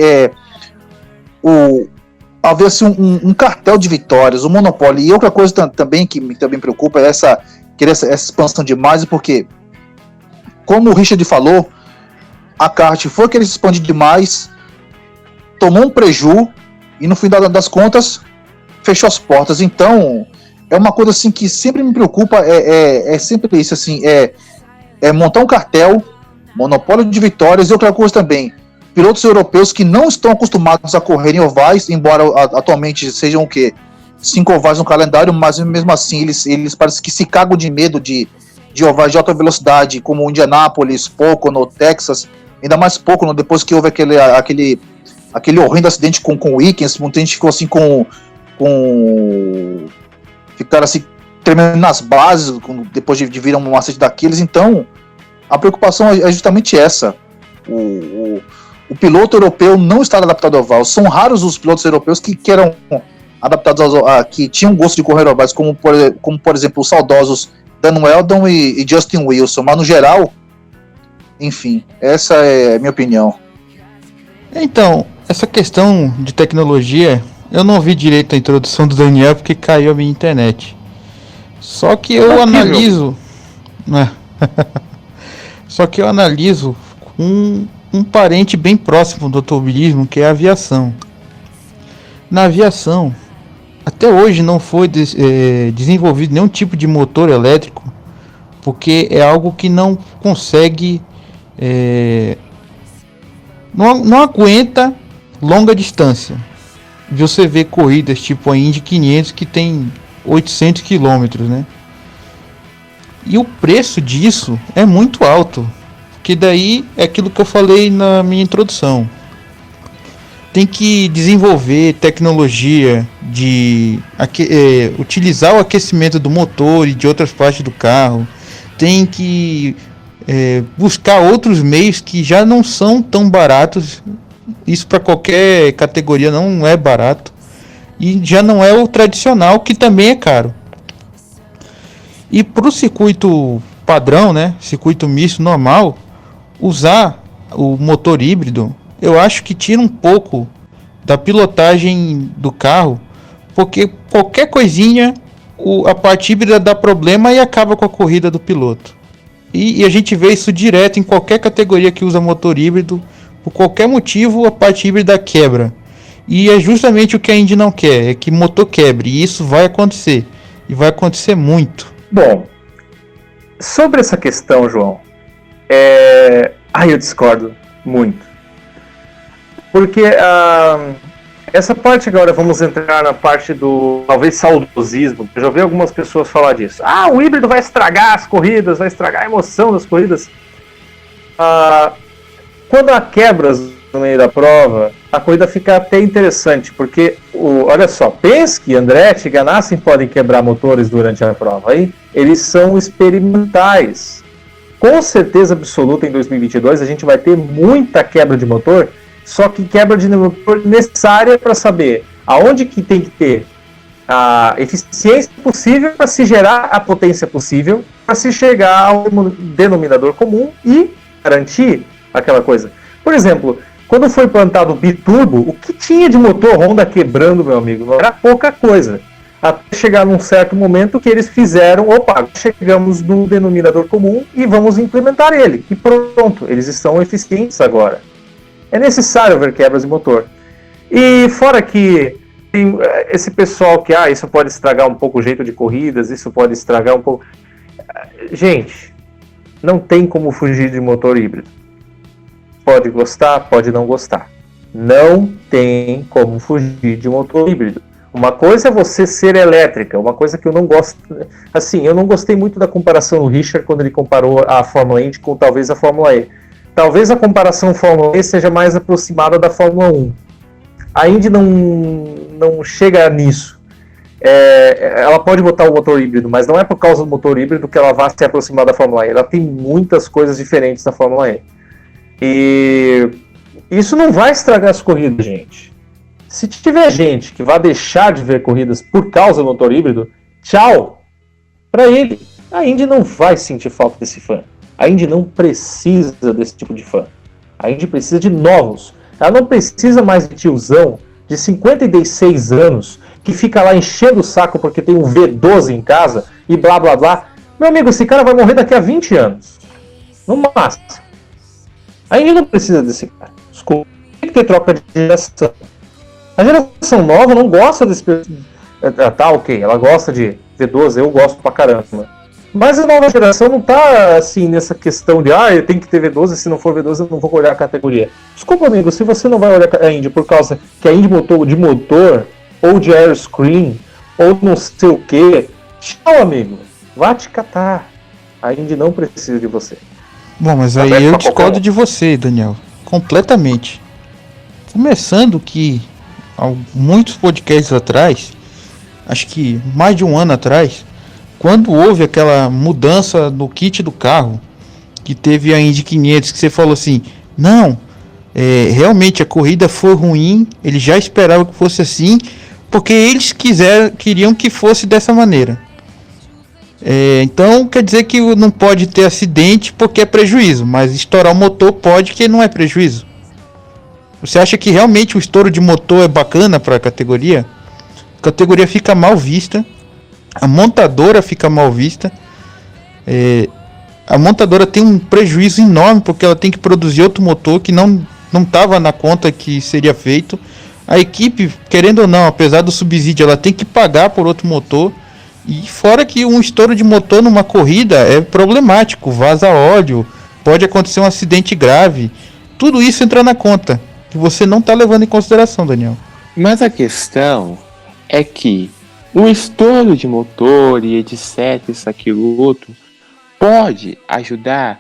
haver assim, um cartel de vitórias, um monopólio. E outra coisa também que me também preocupa é essa expansão demais, porque, como o Richard falou, a kart foi querer se expandir demais, tomou um preju e no final das contas fechou as portas. Então é uma coisa assim que sempre me preocupa, é sempre isso assim, montar um cartel, monopólio de vitórias. E outra coisa também, pilotos europeus que não estão acostumados a correr em ovais, embora atualmente sejam 5 ovais no calendário, mas mesmo assim eles parecem que se cagam de medo de ovais de alta velocidade, como Indianápolis, Pocono, Texas, ainda mais Pocono, depois que houve aquele horrendo acidente com o Wickens. Muita gente ficou assim ficaram assim tremendo nas bases depois de vir um acidente daqueles. Então a preocupação é justamente essa. O piloto europeu não está adaptado ao oval. São raros os pilotos europeus que eram adaptados que tinham gosto de correr ovais, como por exemplo os saudosos Dan Weldon e Justin Wilson. Mas no geral, enfim, essa é a minha opinião. Então, essa questão de tecnologia, eu não vi direito a introdução do Daniel porque caiu a minha internet. Só que eu analiso, né? Só que eu analiso um parente bem próximo do automobilismo, que é a aviação. Na aviação, até hoje não foi desenvolvido nenhum tipo de motor elétrico, porque é algo que não consegue, não aguenta longa distância. Você vê corridas tipo a Indy 500 que tem 800 km, né? E o preço disso é muito alto, que daí é aquilo que eu falei na minha introdução. Tem que desenvolver tecnologia de utilizar o aquecimento do motor e de outras partes do carro. Tem que buscar outros meios que já não são tão baratos. Isso para qualquer categoria não é barato. E já não é o tradicional, que também é caro. E para o circuito padrão, né, circuito misto normal, usar o motor híbrido, eu acho que tira um pouco da pilotagem do carro, porque qualquer coisinha a parte híbrida dá problema e acaba com a corrida do piloto. E a gente vê isso direto em qualquer categoria que usa motor híbrido. Por qualquer motivo a parte híbrida quebra. E é justamente o que a Indy não quer, é que motor quebre. E isso vai acontecer. E vai acontecer muito. Bom, sobre essa questão, João, eu discordo muito. Porque essa parte agora, vamos entrar na parte do, talvez, saudosismo. Eu já ouvi algumas pessoas falar disso. O híbrido vai estragar as corridas, vai estragar a emoção das corridas. Quando há quebras no meio da prova, a corrida fica até interessante, porque, olha só, Penske, Andretti e Ganassi podem quebrar motores durante a prova. Aí eles são experimentais. Com certeza absoluta, em 2022, a gente vai ter muita quebra de motor, só que quebra de motor necessária para saber aonde que tem que ter a eficiência possível para se gerar a potência possível, para se chegar ao denominador comum e garantir aquela coisa. Por exemplo, quando foi plantado o biturbo, o que tinha de motor Honda quebrando, meu amigo, não era pouca coisa. Até chegar num certo momento que eles fizeram, chegamos no denominador comum e vamos implementar ele. E pronto, eles estão eficientes agora. É necessário ver quebras de motor. E fora que tem esse pessoal que, isso pode estragar um pouco o jeito de corridas, isso pode estragar um pouco... Gente, não tem como fugir de motor híbrido. Pode gostar, pode não gostar. Não tem como fugir de motor híbrido. Uma coisa é você ser elétrica, uma coisa que eu não gosto... Assim, eu não gostei muito da comparação do Richard quando ele comparou a Fórmula Indy com talvez a Fórmula E. Talvez a comparação Fórmula E seja mais aproximada da Fórmula 1. A Indy não chega nisso. Ela pode botar o motor híbrido, mas não é por causa do motor híbrido que ela vai se aproximar da Fórmula E. Ela tem muitas coisas diferentes da Fórmula E. E isso não vai estragar as corridas, gente. Se tiver gente que vai deixar de ver corridas por causa do motor híbrido, tchau! Para ele, a Indy não vai sentir falta desse fã. A Indy não precisa desse tipo de fã. A Indy precisa de novos. Ela não precisa mais de tiozão de 56 anos que fica lá enchendo o saco porque tem um V12 em casa e blá blá blá. Meu amigo, esse cara vai morrer daqui a 20 anos. No máximo. A Indy não precisa desse cara. Desculpa. Tem que ter troca de geração. A geração nova não gosta desse... ok, ela gosta de V12, eu gosto pra caramba. Mas a nova geração não tá assim nessa questão de eu tenho que ter V12, se não for V12 eu não vou olhar a categoria. Desculpa, amigo, se você não vai olhar a Indy por causa que a Indy botou de motor, ou de aeroscreen, ou não sei o que, tchau, amigo, vá te catar. A Indy não precisa de você. Bom, mas aí eu discordo de você, Daniel, completamente. Começando que há muitos podcasts atrás, acho que mais de um ano atrás, quando houve aquela mudança no kit do carro, que teve a Indy 500, que você falou assim, não, realmente a corrida foi ruim, eles já esperavam que fosse assim, porque eles queriam que fosse dessa maneira. Então quer dizer que não pode ter acidente porque é prejuízo, mas estourar o motor pode, que não é prejuízo. Você acha que realmente o estouro de motor é bacana para a categoria? A categoria fica mal vista. A montadora fica mal vista. A montadora tem um prejuízo enorme porque ela tem que produzir outro motor que não estava na conta que seria feito. A equipe, querendo ou não, apesar do subsídio, ela tem que pagar por outro motor. E fora que um estouro de motor numa corrida é problemático, vaza óleo, pode acontecer um acidente grave. Tudo isso entra na conta, que você não está levando em consideração, Daniel. Mas a questão é que o estouro de motor e etc, isso, aquilo, outro, pode ajudar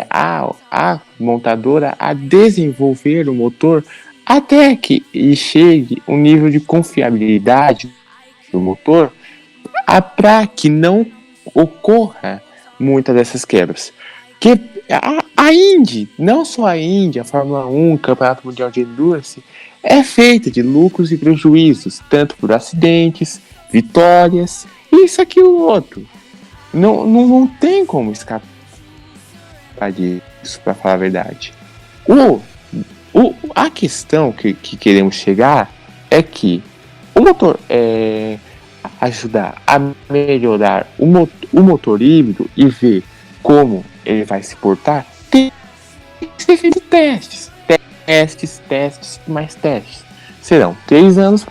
a montadora a desenvolver o motor até que chegue um nível de confiabilidade do motor para que não ocorra muitas dessas quebras. Que a Indy, não só a Indy, a Fórmula 1, o Campeonato Mundial de Endurance, é feita de lucros e prejuízos, tanto por acidentes, vitórias, isso, aquilo, outro. Não tem como escapar disso, para falar a verdade. A questão que queremos chegar é que o motor ajudar a melhorar o motor híbrido e ver como ele vai se portar, tem que ser feito testes e mais testes. Serão 3 anos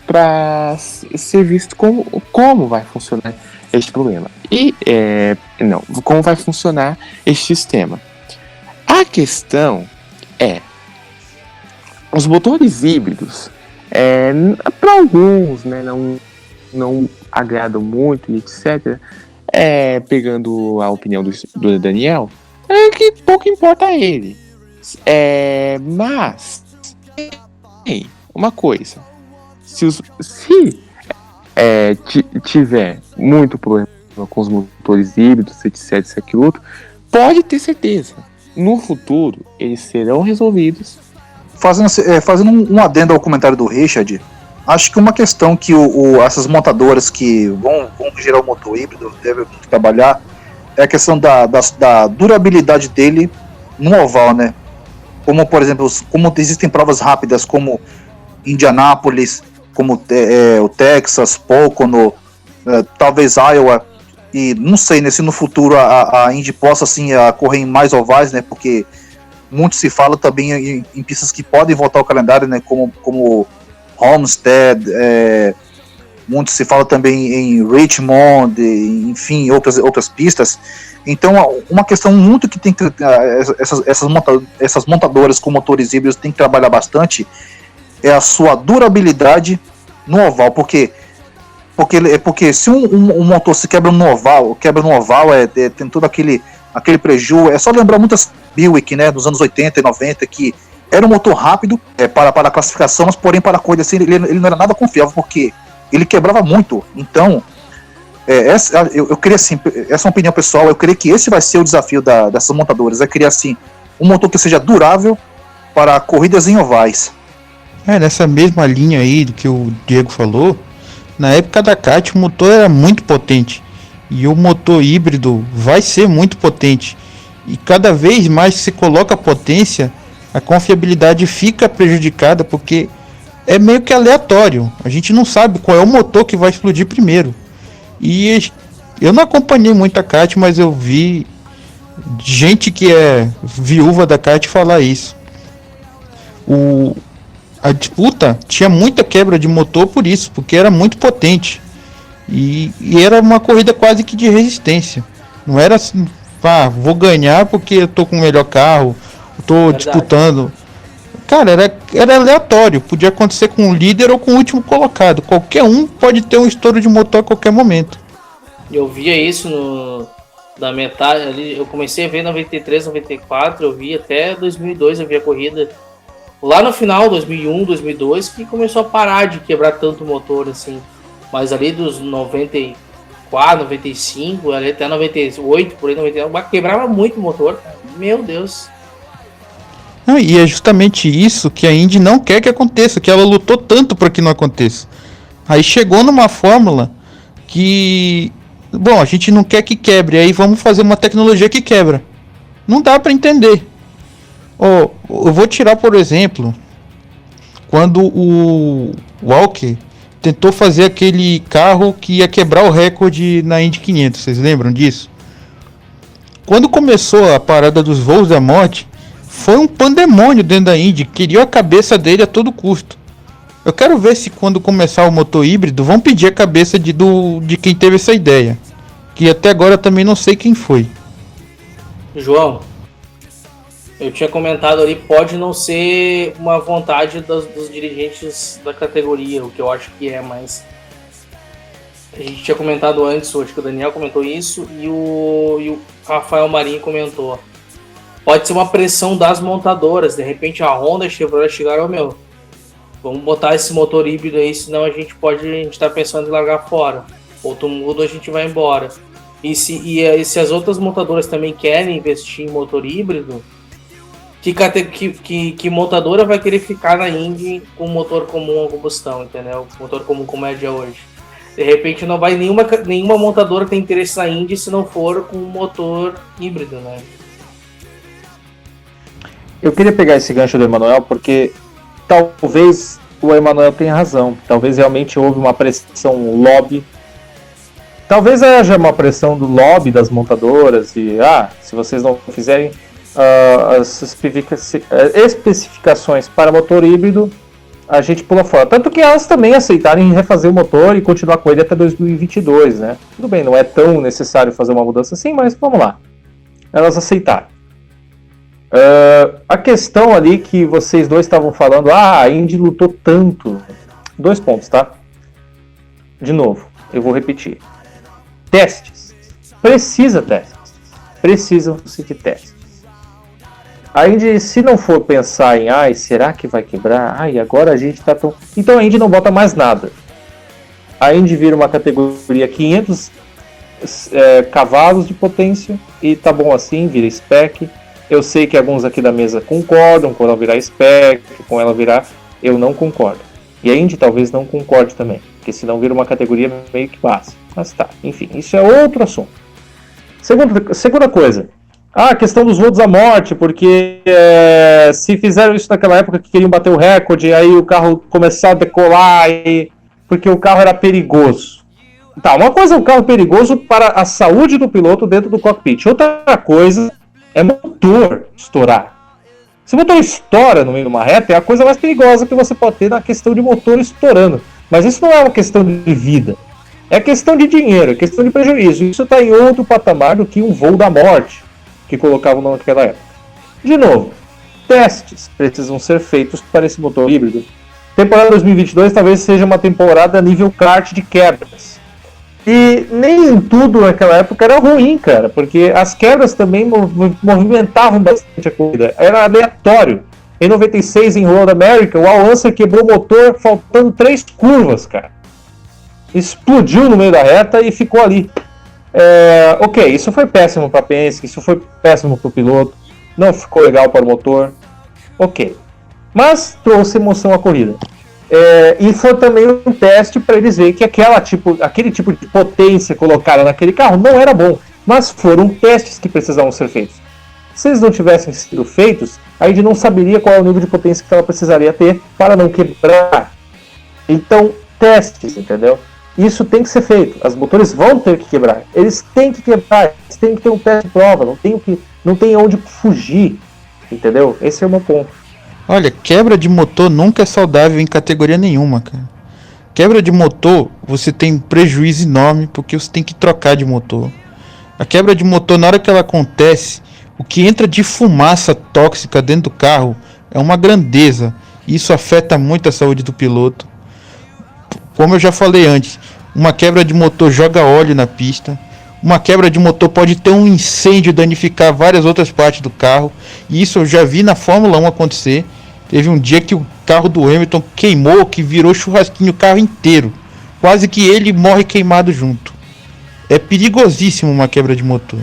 para ser visto como vai funcionar este problema. Como vai funcionar este sistema. A questão é, os motores híbridos, para alguns, né, não agradam muito, etc. Pegando a opinião do Daniel, que pouco importa a ele. Mas uma coisa, se tiver muito problema com os motores híbridos, etc, isso, aquilo, outro, pode ter certeza, no futuro eles serão resolvidos. Fazendo um adendo ao comentário do Richard, acho que uma questão que essas montadoras que vão gerar o motor híbrido devem trabalhar é a questão da durabilidade dele no oval, né? Como, por exemplo, como existem provas rápidas como Indianápolis, como o Texas, Pocono, talvez Iowa, e não sei, né, se no futuro a Indy possa assim, correr em mais ovais, né, porque muito se fala também em pistas que podem voltar ao calendário, né, como Homestead, muito se fala também em Richmond, enfim, outras pistas. Então, uma questão muito que tem que essas montadoras com motores híbridos tem que trabalhar bastante é a sua durabilidade no oval, porque se um motor se quebra no oval, tem todo aquele prejuízo. É só lembrar muitas Buick, né, dos anos 80 e 90, que era um motor rápido para a classificação, mas porém para a corrida assim, ele não era nada confiável, porque ele quebrava muito. Então, eu queria assim, essa é uma opinião pessoal, eu creio que esse vai ser o desafio dessas montadoras, é criar assim, um motor que seja durável para corridas em ovais. Nessa mesma linha aí do que o Diego falou, na época da kart o motor era muito potente, e o motor híbrido vai ser muito potente, e cada vez mais que se coloca potência, a confiabilidade fica prejudicada, porque é meio que aleatório, a gente não sabe qual é o motor que vai explodir primeiro. E eu não acompanhei muito a kart, mas eu vi gente que é viúva da kart falar isso. A disputa tinha muita quebra de motor por isso, porque era muito potente. E era uma corrida quase que de resistência. Não era assim, vou ganhar porque eu tô com o melhor carro, eu tô disputando. Cara, era aleatório. Podia acontecer com o líder ou com o último colocado. Qualquer um pode ter um estouro de motor a qualquer momento. Eu via isso da metade ali. Eu comecei a ver 93, 94. Eu vi até 2002. Eu vi a corrida lá no final, 2001, 2002, que começou a parar de quebrar tanto motor assim. Mas ali dos 94, 95, ali até 98, por aí 99, quebrava muito o motor, cara. Meu Deus. Não, e é justamente isso que a Indy não quer que aconteça, que ela lutou tanto para que não aconteça. Aí chegou numa fórmula que, bom, a gente não quer que quebre, aí vamos fazer uma tecnologia que quebra. Não dá para entender. Eu vou tirar, por exemplo, quando o Walker tentou fazer aquele carro que ia quebrar o recorde na Indy 500, vocês lembram disso? Quando começou a parada dos voos da morte, foi um pandemônio dentro da Indy, queria a cabeça dele a todo custo. Eu quero ver se quando começar o motor híbrido vão pedir a cabeça de quem teve essa ideia, que até agora eu também não sei quem foi. João, eu tinha comentado ali, pode não ser uma vontade dos dirigentes da categoria, o que eu acho que é, mas a gente tinha comentado antes, acho que o Daniel comentou isso e o Rafael Marinho comentou. Pode ser uma pressão das montadoras, de repente a Honda e a Chevrolet chegaram, vamos botar esse motor híbrido aí, senão a gente tá pensando em largar fora. Ou tu muda, a gente vai embora. E se as outras montadoras também querem investir em motor híbrido, que montadora vai querer ficar na Indy com motor comum a combustão, entendeu? Motor comum como é de hoje. De repente não vai nenhuma montadora ter interesse na Indy se não for com um motor híbrido, né? Eu queria pegar esse gancho do Emanuel porque talvez o Emanuel tenha razão. Talvez realmente houve uma pressão lobby. Talvez haja uma pressão do lobby das montadoras e se vocês não fizerem as especificações para motor híbrido, a gente pula fora. Tanto que elas também aceitarem refazer o motor e continuar com ele até 2022, né? Tudo bem, não é tão necessário fazer uma mudança assim, mas vamos lá. Elas aceitaram. A questão ali que vocês dois estavam falando, a Indy lutou tanto. 2 pontos, tá? De novo, eu vou repetir. Testes. Precisam de testes. A Indy, se não for pensar em será que vai quebrar? Agora a gente tá tão... Então a Indy não bota mais nada. A Indy vira uma categoria 500 cavalos de potência e tá bom assim, vira spec. Eu sei que alguns aqui da mesa concordam com ela virar spec, com ela virar... Eu não concordo. E a Indy talvez não concorde também, porque senão vira uma categoria meio que básica. Mas tá, enfim, isso é outro assunto. Segunda coisa, a questão dos voos à morte, porque se fizeram isso naquela época que queriam bater o recorde, aí o carro começar a decolar, porque o carro era perigoso. Tá, uma coisa é o carro perigoso para a saúde do piloto dentro do cockpit, outra coisa é motor estourar. Se o motor estoura no meio de uma reta, é a coisa mais perigosa que você pode ter na questão de motor estourando. Mas isso não é uma questão de vida. É questão de dinheiro, é questão de prejuízo. Isso está em outro patamar do que um voo da morte que colocavam naquela época. De novo, testes precisam ser feitos para esse motor híbrido. Temporada 2022 talvez seja uma temporada nível kart de quebras. E nem tudo naquela época era ruim, cara, porque as quebras também movimentavam bastante a corrida. Era aleatório. Em 96, em Road America, o Al Unser quebrou o motor faltando 3 curvas, cara. Explodiu no meio da reta e ficou ali. Ok, isso foi péssimo para a Penske, isso foi péssimo para o piloto, não ficou legal para o motor. Ok, mas trouxe emoção à corrida. E foi também um teste para eles verem que aquele tipo de potência colocada naquele carro não era bom. Mas foram testes que precisavam ser feitos. Se eles não tivessem sido feitos, a gente não saberia qual é o nível de potência que ela precisaria ter para não quebrar. Então, testes, entendeu? Isso tem que ser feito. Os motores vão ter que quebrar. Eles têm que quebrar. Eles têm que ter um teste de prova. Não tem onde fugir. Entendeu? Esse é o meu ponto. Olha, quebra de motor nunca é saudável em categoria nenhuma, cara. Quebra de motor, você tem um prejuízo enorme porque você tem que trocar de motor. A quebra de motor, na hora que ela acontece, o que entra de fumaça tóxica dentro do carro é uma grandeza. Isso afeta muito a saúde do piloto. Como eu já falei antes, uma quebra de motor joga óleo na pista. Uma quebra de motor pode ter um incêndio e danificar várias outras partes do carro. E isso eu já vi na Fórmula 1 acontecer. Teve um dia que o carro do Hamilton queimou, que virou churrasquinho o carro inteiro. Quase que ele morre queimado junto. É perigosíssimo uma quebra de motor.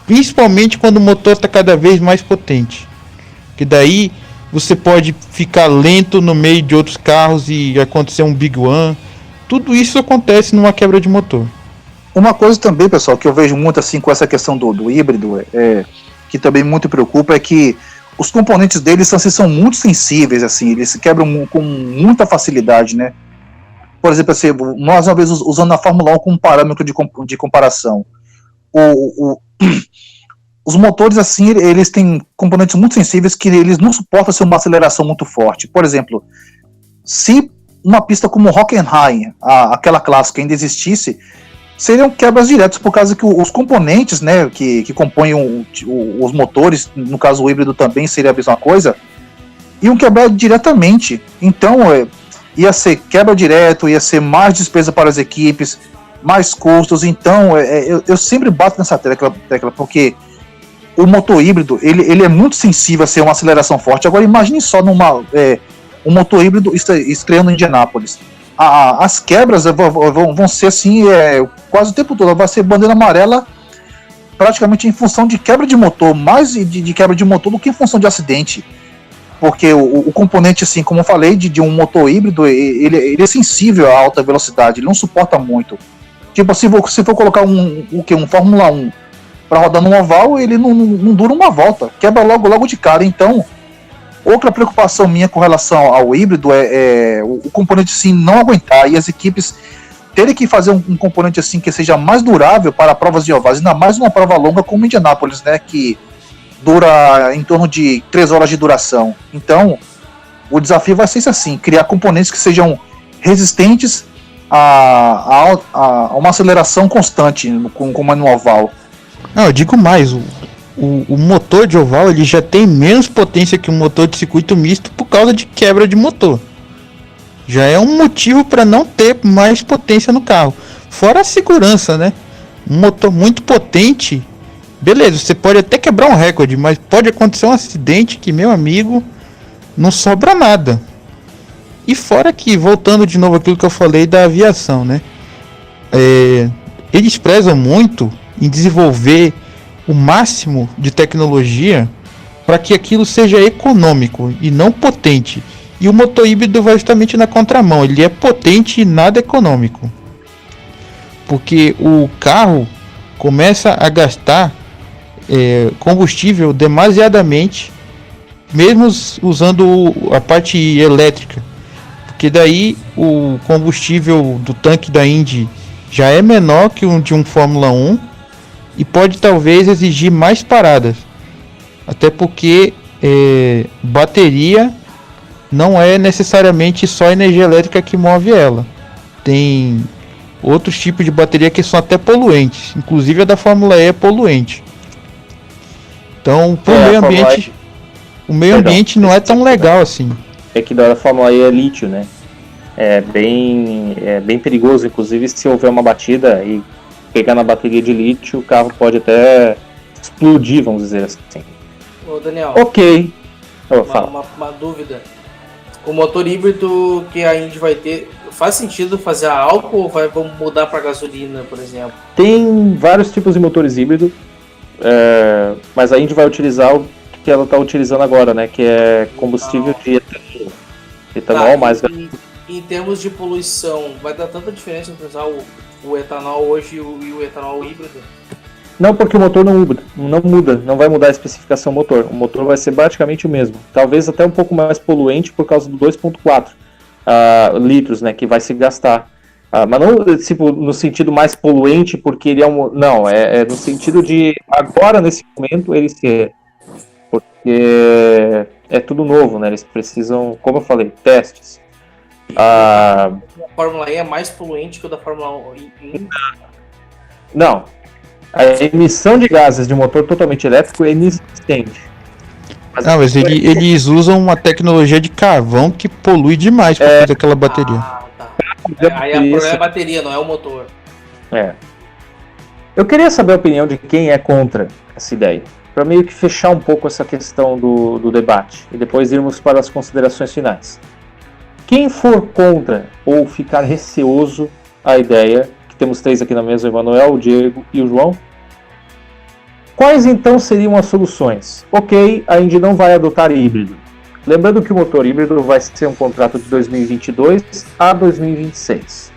Principalmente quando o motor está cada vez mais potente. Que daí você pode ficar lento no meio de outros carros e acontecer um Big One. Tudo isso acontece numa quebra de motor. Uma coisa também, pessoal, que eu vejo muito assim com essa questão do híbrido, que também muito preocupa, é que os componentes deles são muito sensíveis, assim, eles se quebram com muita facilidade, né? Por exemplo, assim, nós uma vez usando a Fórmula 1 como parâmetro de comparação, os motores, assim, eles têm componentes muito sensíveis que eles não suportam assim, uma aceleração muito forte. Por exemplo, se uma pista como Hockenheim, aquela clássica, ainda existisse, seriam quebras diretas, por causa que os componentes, né, que compõem os motores, no caso o híbrido também seria a mesma coisa, iam quebrar diretamente. Então, ia ser quebra direto, ia ser mais despesa para as equipes, mais custos. Então, eu sempre bato nessa tecla, porque o motor híbrido, ele é muito sensível a ser uma aceleração forte. Agora, imagine só um motor híbrido estreando em Indianápolis. As quebras vão ser assim, quase o tempo todo, vai ser bandeira amarela praticamente em função de quebra de motor, mais de quebra de motor do que em função de acidente. porque o componente, assim, como eu falei, de um motor híbrido, ele é sensível à alta velocidade, ele não suporta muito. Tipo, se for colocar um Fórmula 1 para rodar no oval, ele não dura uma volta, quebra logo de cara. Então, outra preocupação minha com relação ao híbrido é o componente, assim, não aguentar, e as equipes terem que fazer um componente, assim, que seja mais durável para provas de ovais, ainda mais uma prova longa como Indianápolis, né, que dura em torno de 3 horas de duração. Então, o desafio vai ser assim, criar componentes que sejam resistentes a uma aceleração constante, como é no oval. Não, eu digo mais, o motor de oval ele já tem menos potência que um motor de circuito misto por causa de quebra de motor. Já é um motivo para não ter mais potência no carro. Fora a segurança, né? Um motor muito potente, beleza, você pode até quebrar um recorde, mas pode acontecer um acidente que, meu amigo, não sobra nada. E fora que, voltando de novo àquilo que eu falei da aviação, né? Eles prezam muito em desenvolver o máximo de tecnologia para que aquilo seja econômico e não potente. E o motor híbrido vai justamente na contramão, ele é potente e nada econômico. Porque o carro começa a gastar combustível demasiadamente, mesmo usando a parte elétrica. Porque daí o combustível do tanque da Indy já é menor que o de um Fórmula 1 e pode talvez exigir mais paradas. Até porque bateria não é necessariamente só a energia elétrica que move ela. Tem outros tipos de bateria que são até poluentes. Inclusive a da Fórmula E é poluente. Então, para o meio ambiente não é tão legal assim. É que da Fórmula E é lítio, né? É bem perigoso, inclusive se houver uma batida e pegar na bateria de lítio, o carro pode até explodir, vamos dizer assim. Ô Daniel, ok. Uma dúvida. O motor híbrido que a Indy vai ter, faz sentido fazer a álcool ou vamos mudar para gasolina, por exemplo? Tem vários tipos de motores híbridos, mas a Indy vai utilizar o que ela está utilizando agora, né? Que é combustível de etanol mais gasolina. Em termos de poluição, vai dar tanta diferença entre usar o etanol hoje e o etanol híbrido? Não, porque o motor não muda, não vai mudar a especificação do motor. O motor vai ser praticamente o mesmo. Talvez até um pouco mais poluente por causa do 2.4 litros, né, que vai se gastar. Mas não tipo, no sentido mais poluente porque ele é Não, é no sentido de agora, nesse momento, ele ser. Porque é tudo novo, né? Eles precisam, como eu falei, testes. A Fórmula E é mais poluente que o da Fórmula 1? Não. A emissão de gases de um motor totalmente elétrico é inexistente. Mas eles usam uma tecnologia de carvão que polui demais para fazer aquela bateria. Tá. Aí a problema é a bateria, não é o motor. Eu queria saber a opinião de quem é contra essa ideia, para meio que fechar um pouco essa questão do debate e depois irmos para as considerações finais. Quem for contra ou ficar receoso à ideia, que temos 3 aqui na mesa, o Emanuel, o Diego e o João, quais então seriam as soluções? Ok, a Indy não vai adotar híbrido. Lembrando que o motor híbrido vai ser um contrato de 2022 a 2026.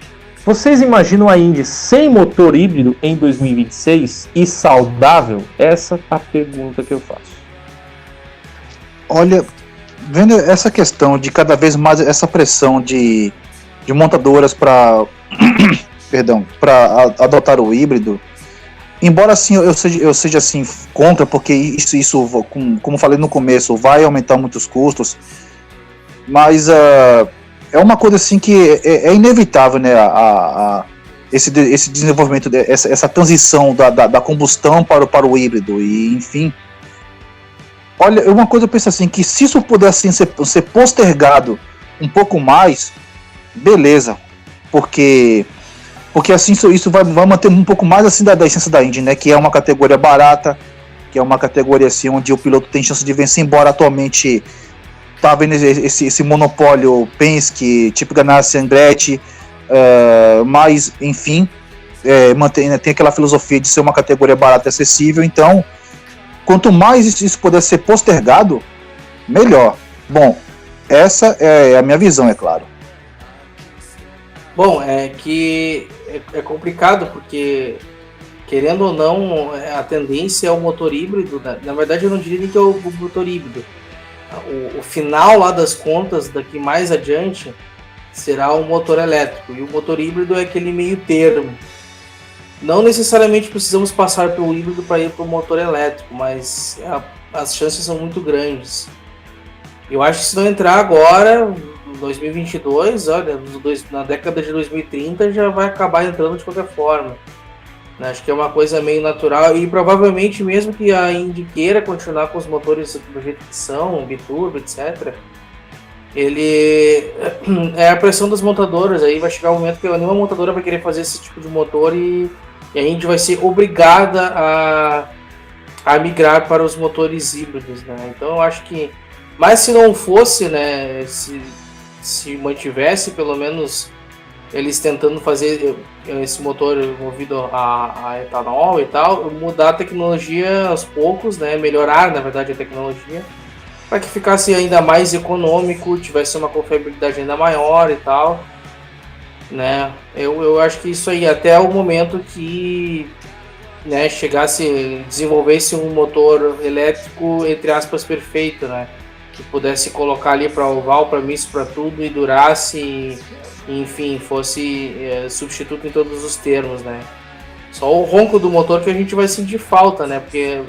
Vocês imaginam a Indy sem motor híbrido em 2026 e saudável? Essa é a pergunta que eu faço. Olha, vendo essa questão de cada vez mais essa pressão de montadoras para adotar o híbrido, embora assim eu seja assim contra, porque isso como falei no começo, vai aumentar muitos custos, mas é uma coisa assim que é inevitável, né? Esse desenvolvimento, essa transição da combustão para o híbrido, e enfim. Olha, uma coisa eu penso assim, que se isso puder assim, ser postergado um pouco mais, beleza, porque assim isso vai manter um pouco mais assim da essência da Indy, né? Que é uma categoria barata, que é uma categoria assim onde o piloto tem chance de vencer, embora atualmente tá vendo esse monopólio Penske, tipo Ganassi, Andretti, mas enfim, tem aquela filosofia de ser uma categoria barata e acessível. Então, quanto mais isso puder ser postergado, melhor. Bom, essa é a minha visão, é claro. Bom, é que é complicado porque, querendo ou não, a tendência é o motor híbrido. Na verdade, eu não diria nem que é o motor híbrido. O final lá das contas, daqui mais adiante, será o motor elétrico. E o motor híbrido é aquele meio termo. Não necessariamente precisamos passar pelo híbrido para ir para o motor elétrico, mas as chances são muito grandes. Eu acho que se não entrar agora, em 2022, olha, na década de 2030 já vai acabar entrando de qualquer forma. Acho que é uma coisa meio natural e provavelmente mesmo que a Indy queira continuar com os motores do jeito que são, biturbo, etc. Ele é a pressão das montadoras. Aí vai chegar um momento que nenhuma montadora vai querer fazer esse tipo de motor e a Indy vai ser obrigada a migrar para os motores híbridos, né? Então eu acho que, mas se não fosse, né, se mantivesse pelo menos eles tentando fazer esse motor movido a etanol e tal, mudar a tecnologia aos poucos, né, melhorar na verdade a tecnologia para que ficasse ainda mais econômico, tivesse uma confiabilidade ainda maior e tal, né? Eu acho que isso aí até o momento que, né, desenvolvesse um motor elétrico entre aspas perfeito, né, que pudesse colocar ali para oval, para misto, para tudo e durasse, enfim, fosse substituto em todos os termos, né? Só o ronco do motor que a gente vai sentir falta, né? Porque,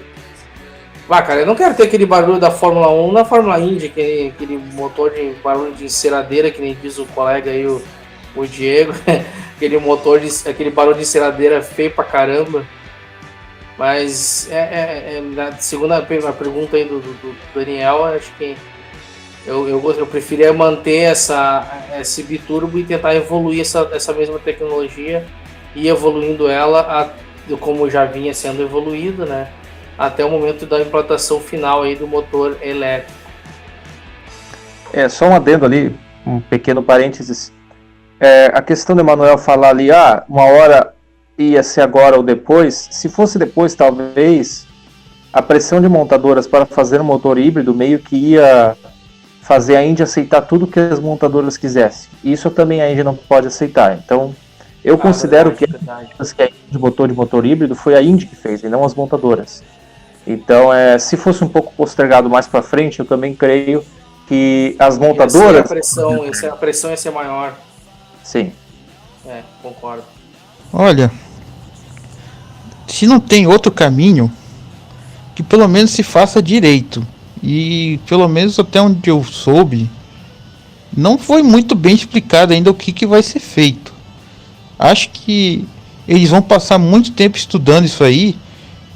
cara, eu não quero ter aquele barulho da Fórmula 1 na Fórmula Indy, aquele motor de barulho de enceradeira, que nem diz o colega aí, o Diego, aquele barulho de enceradeira feio pra caramba. Mas segundo a pergunta aí do Daniel, acho que eu preferia manter esse biturbo e tentar evoluir essa mesma tecnologia e evoluindo ela como já vinha sendo evoluído, né, até o momento da implantação final aí do motor elétrico. Só um adendo ali, um pequeno parênteses. A questão do Emanuel falar ali, uma hora ia ser agora ou depois. Se fosse depois, talvez a pressão de montadoras para fazer um motor híbrido meio que ia fazer a Indy aceitar tudo que as montadoras quisessem. Isso também a Indy não pode aceitar. Então, eu considero que a Indy de motor híbrido foi a Indy que fez, e não as montadoras. Então, se fosse um pouco postergado mais para frente, eu também creio que as montadoras... A pressão ia ser maior. Sim. Concordo. Olha, se não tem outro caminho, que pelo menos se faça direito. E pelo menos até onde eu soube, não foi muito bem explicado ainda o que vai ser feito. Acho que eles vão passar muito tempo estudando isso aí,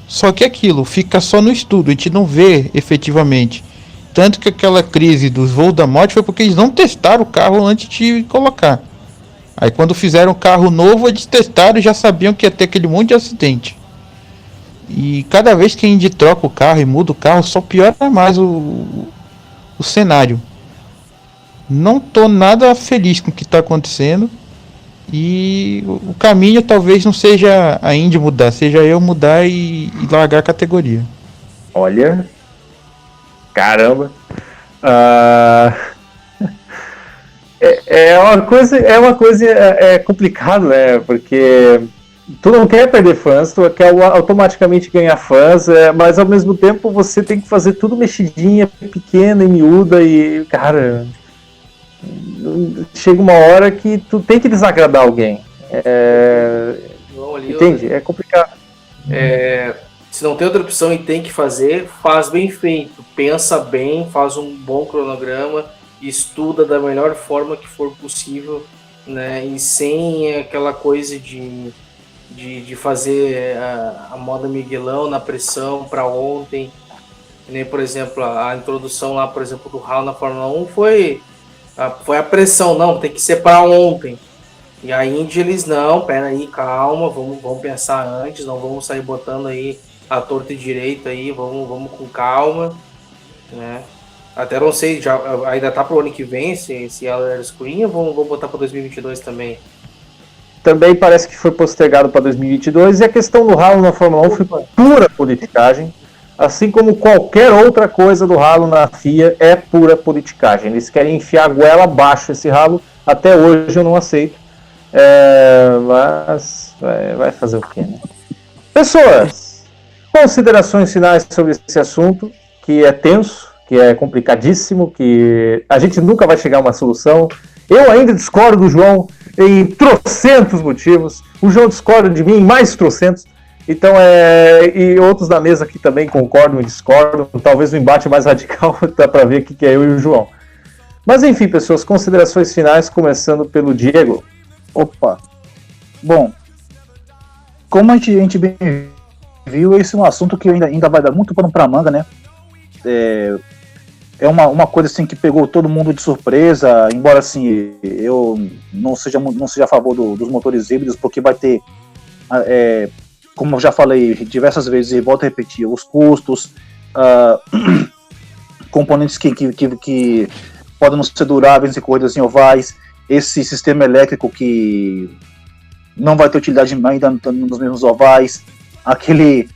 só que aquilo fica só no estudo, a gente não vê efetivamente. Tanto que aquela crise dos voos da morte foi porque eles não testaram o carro antes de colocar. Aí quando fizeram um carro novo, eles testaram e já sabiam que ia ter aquele monte de acidente. E cada vez que a Indy troca o carro e muda o carro, só piora mais o cenário. Não tô nada feliz com o que está acontecendo. E o caminho talvez não seja a Indy mudar, seja eu mudar e largar a categoria. Olha, caramba. É uma coisa complicado, né? Porque tu não quer perder fãs, tu quer automaticamente ganhar fãs, mas ao mesmo tempo você tem que fazer tudo mexidinha, pequena e miúda e, cara, chega uma hora que tu tem que desagradar alguém. Entende? É complicado. Se não tem outra opção e tem que fazer, faz bem feito, pensa bem, faz um bom cronograma, estuda da melhor forma que for possível, né? E sem aquela coisa de fazer a moda Miguelão na pressão para ontem, nem, por exemplo, a introdução lá, por exemplo, do Hall na Fórmula 1 foi a pressão, não, tem que ser para ontem. E a Indy, eles, não, peraí, calma, vamos pensar antes, não vamos sair botando aí a torta e direita aí, vamos com calma, né? Até não sei, ainda tá pro ano que vem, se ela era escurinha, vamos botar para 2022 também. Também parece que foi postergado para 2022, e a questão do Hall na Fórmula 1 foi pura politicagem. assim como qualquer outra coisa do ralo na FIA, é pura politicagem. Eles querem enfiar a goela abaixo esse ralo, até hoje eu não aceito. Mas vai fazer o quê, né? Pessoas, considerações finais sobre esse assunto, que é tenso, que é complicadíssimo, que a gente nunca vai chegar a uma solução. Eu ainda discordo do João em trocentos motivos. O João discorda de mim em mais trocentos. Então, e outros da mesa aqui também concordam e discordam. Talvez o embate mais radical dá para ver que é eu e o João. Mas enfim, pessoas, considerações finais, começando pelo Diego. Opa. Bom, como a gente bem viu, esse é um assunto que ainda vai dar muito pano pra manga, né? É uma coisa assim que pegou todo mundo de surpresa, embora assim eu não seja a favor dos motores híbridos, porque vai ter, como eu já falei diversas vezes e volto a repetir, os custos, componentes que podem não ser duráveis em corridas em ovais, esse sistema elétrico que não vai ter utilidade ainda nos mesmos ovais, aquele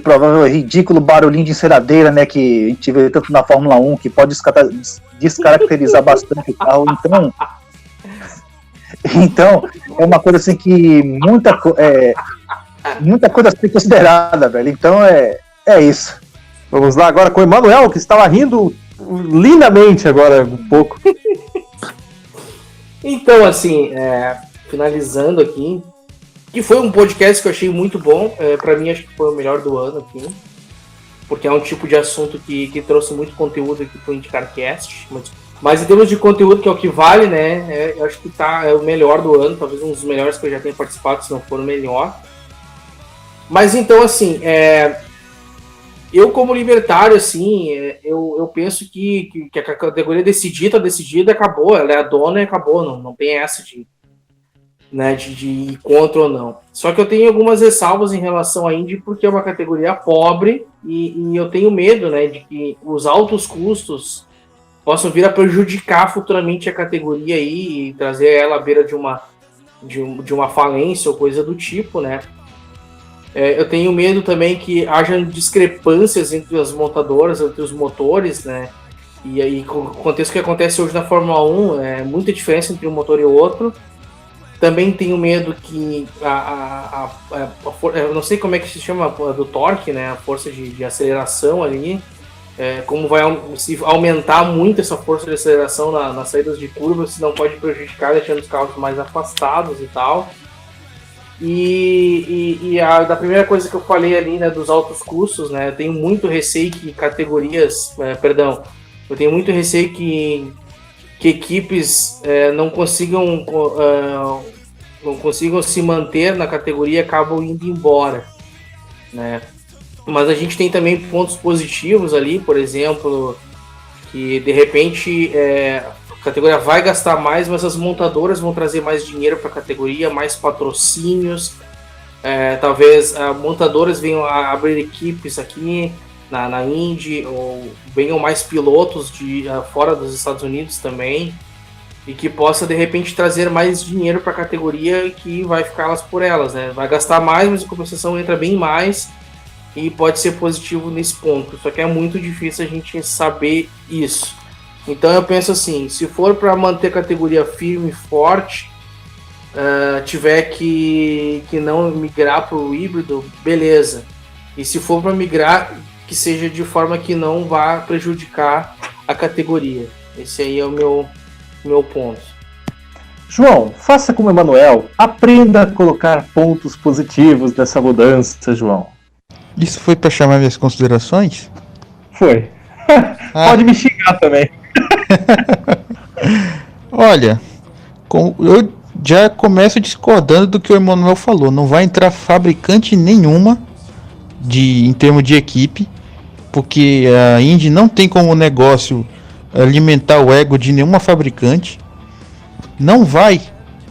provável ridículo barulhinho de enceradeira, né, que a gente vê tanto na Fórmula 1, que pode descaracterizar bastante o carro. Então é uma coisa assim que muita coisa a ser considerada, velho. Então é isso. Vamos lá agora com o Emanuel, que estava rindo lindamente agora um pouco. Então, assim, finalizando aqui, que foi um podcast que eu achei muito bom. Pra mim, acho que foi o melhor do ano aqui. Porque é um tipo de assunto que trouxe muito conteúdo aqui pro IndyCarCast. Mas em termos de conteúdo, que é o que vale, né? Eu acho que é o melhor do ano. Talvez um dos melhores que eu já tenha participado, se não for o melhor. Mas então, assim, eu como libertário, assim, eu penso que a categoria decidida, acabou. Ela é a dona e acabou. Não tem essa de ir contra ou não. Só que eu tenho algumas ressalvas em relação à Indy, porque é uma categoria pobre e eu tenho medo, né, de que os altos custos possam vir a prejudicar futuramente a categoria aí e trazer ela à beira de uma falência ou coisa do tipo, né. Eu tenho medo também que haja discrepâncias entre as montadoras, entre os motores, né, e aí aconteça o que acontece hoje na Fórmula 1, muita diferença entre um motor e o outro. Também tenho medo que eu não sei como é que se chama do torque, né? A força de aceleração ali, como vai se aumentar muito essa força de aceleração nas saídas de curvas, se não pode prejudicar, deixando os carros mais afastados e tal. E da primeira coisa que eu falei ali, né, dos altos custos, né? Eu tenho muito receio que eu tenho muito receio que equipes não consigam se manter na categoria e acabam indo embora, né? Mas a gente tem também pontos positivos ali, por exemplo, que de repente a categoria vai gastar mais, mas as montadoras vão trazer mais dinheiro para a categoria, mais patrocínios, talvez montadoras venham a abrir equipes aqui na Indy, ou venham mais pilotos fora dos Estados Unidos também, e que possa de repente trazer mais dinheiro para a categoria, que vai ficar elas por elas, né? Vai gastar mais, mas a compensação entra bem mais, e pode ser positivo nesse ponto. Só que é muito difícil a gente saber isso. Então eu penso assim, se for para manter a categoria firme e forte, tiver que não migrar para o híbrido, beleza. E se for para migrar, que seja de forma que não vá prejudicar a categoria. Esse aí é o meu ponto. João, faça como o Emanuel, aprenda a colocar pontos positivos nessa mudança, João. Isso foi para chamar minhas considerações? Foi. Pode me xingar também. Olha, eu já começo discordando do que o Emanuel falou. Não vai entrar fabricante nenhuma em termos de equipe, porque a Indy não tem como negócio alimentar o ego de nenhuma fabricante. Não vai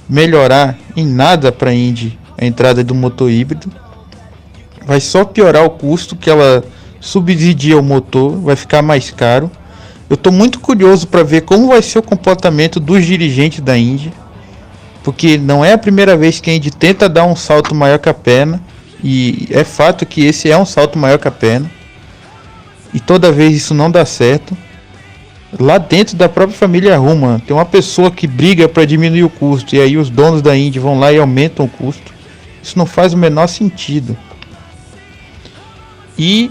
melhorar em nada para a Indy a entrada do motor híbrido. Vai só piorar o custo, que ela subsidia o motor, vai ficar mais caro. Eu estou muito curioso para ver como vai ser o comportamento dos dirigentes da Indy, porque não é a primeira vez que a Indy tenta dar um salto maior que a perna, e é fato que esse é um salto maior que a perna. e toda vez isso não dá certo. Lá dentro da própria família Ruma tem uma pessoa que briga para diminuir o custo e aí os donos da Indy vão lá e aumentam o custo. Isso não faz o menor sentido. E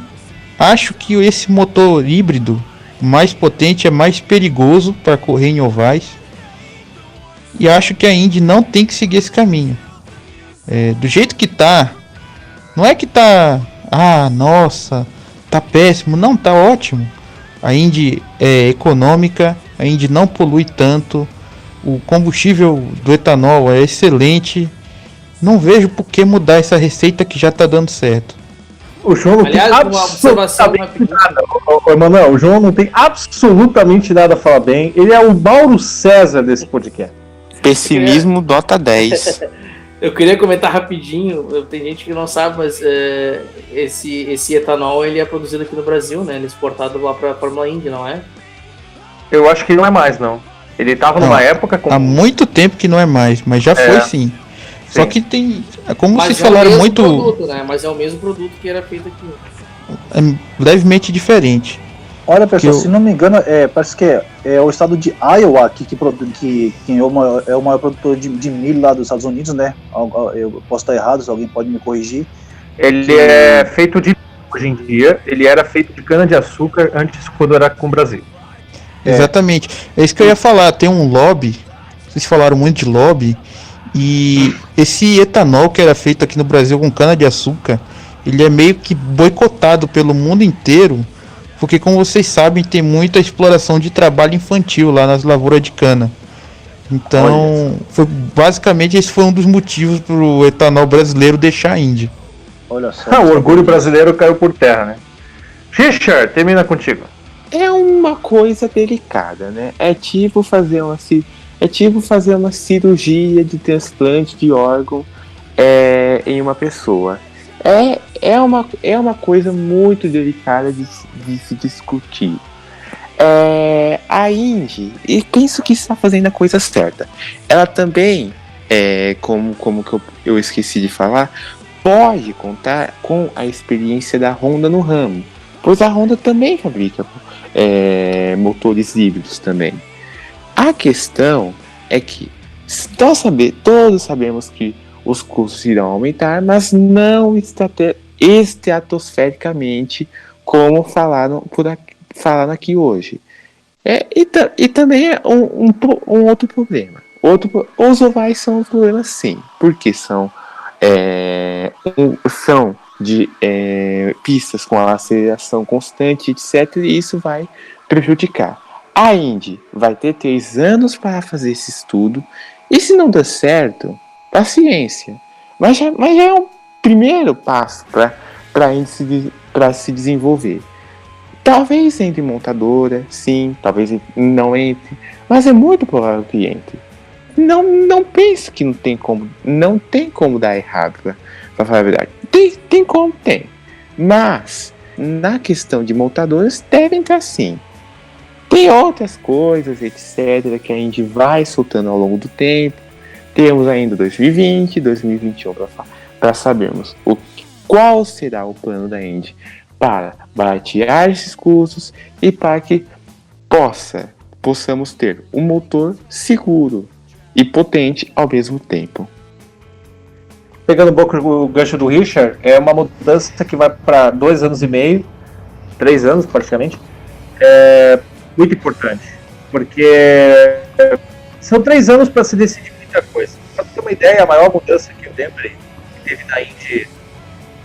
acho que esse motor híbrido mais potente é mais perigoso para correr em ovais. E acho que a Indy não tem que seguir esse caminho. Do jeito que tá, não é que tá, nossa, tá péssimo, não, tá ótimo. A Indy é econômica, a Indy não polui tanto, o combustível do etanol é excelente. Não vejo por que mudar essa receita que já tá dando certo. O João não Aliás, tem uma observação absolutamente nada. Ô, Emanuel, o João não tem absolutamente nada a falar bem. Ele é o Mauro César desse podcast. Pessimismo nota 10. Eu queria comentar rapidinho, tem gente que não sabe, mas esse etanol ele é produzido aqui no Brasil, né? Ele é exportado lá para a Fórmula Indy, não é? Eu acho que não é mais, não. Ele tava numa época com... Há muito tempo que não é mais, mas já foi sim. Só que tem, como Mas vocês falaram, muito produto, né? Mas é o mesmo produto que era feito aqui. é levemente diferente. Olha, pessoal, se não me engano, parece que é o estado de Iowa que é o maior produtor de milho lá dos Estados Unidos, né? Eu posso estar errado, se alguém pode me corrigir. Ele é feito de... Hoje em dia, ele era feito de cana-de-açúcar antes quando era com o Brasil. Exatamente. É isso que eu ia falar. Tem um lobby. Vocês falaram muito de lobby. E esse etanol que era feito aqui no Brasil com cana-de-açúcar, ele é meio que boicotado pelo mundo inteiro. Porque, como vocês sabem, tem muita exploração de trabalho infantil lá nas lavouras de cana. Então, basicamente, esse foi um dos motivos para o etanol brasileiro deixar a Indy. Olha só. O orgulho brasileiro caiu por terra, né? Richard, termina contigo. É uma coisa delicada, né? É tipo fazer uma cirurgia de transplante de órgão em uma pessoa. É uma coisa muito delicada de se discutir. A Indy, e penso que está fazendo a coisa certa. Ela também, como que eu esqueci de falar, pode contar com a experiência da Honda no ramo, pois a Honda também fabrica motores híbridos também. A questão é que todos sabemos que os custos irão aumentar, mas não estratosfericamente como falaram aqui hoje. E também é um outro problema. Os ovais são um problema sim, porque são de pistas com aceleração constante, etc. E isso vai prejudicar. A Indy vai ter 3 anos para fazer esse estudo. E se não der certo, paciência. Mas já é um primeiro passo para a Indy se desenvolver. Talvez entre montadora, sim, talvez não entre, mas é muito provável que entre. Não pense que não tem como dar errado, para falar a verdade. Tem como, tem. Mas, na questão de montadoras, deve entrar sim. Tem outras coisas, etc., que a Indy vai soltando ao longo do tempo. Temos ainda 2020, 2021 para sabermos qual será o plano da Indy para baratear esses custos e para que possamos ter um motor seguro e potente ao mesmo tempo. Pegando um pouco o gancho do Richard, é uma mudança que vai para 2 anos e meio, 3 anos praticamente. Muito importante, porque são 3 anos para se decidir muita coisa. Para ter uma ideia, a maior mudança que eu lembro que teve na Indy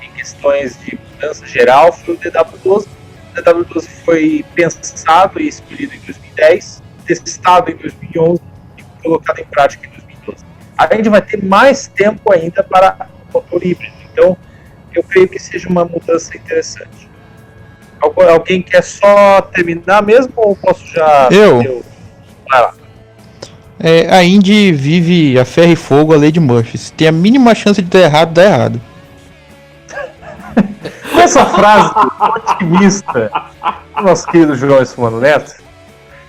em questões de mudança geral foi o DW12. O DW12 foi pensado e escolhido em 2010, testado em 2011 e colocado em prática em 2012. A Indy vai ter mais tempo ainda para o motor híbrido, então eu creio que seja uma mudança interessante. Alguém quer só terminar mesmo ou posso já... Vai lá. A Indy vive a ferro e fogo, a lei de Murphy. Se tem a mínima chance de dar errado, dá errado. Com essa frase otimista do nosso querido João Mano Neto,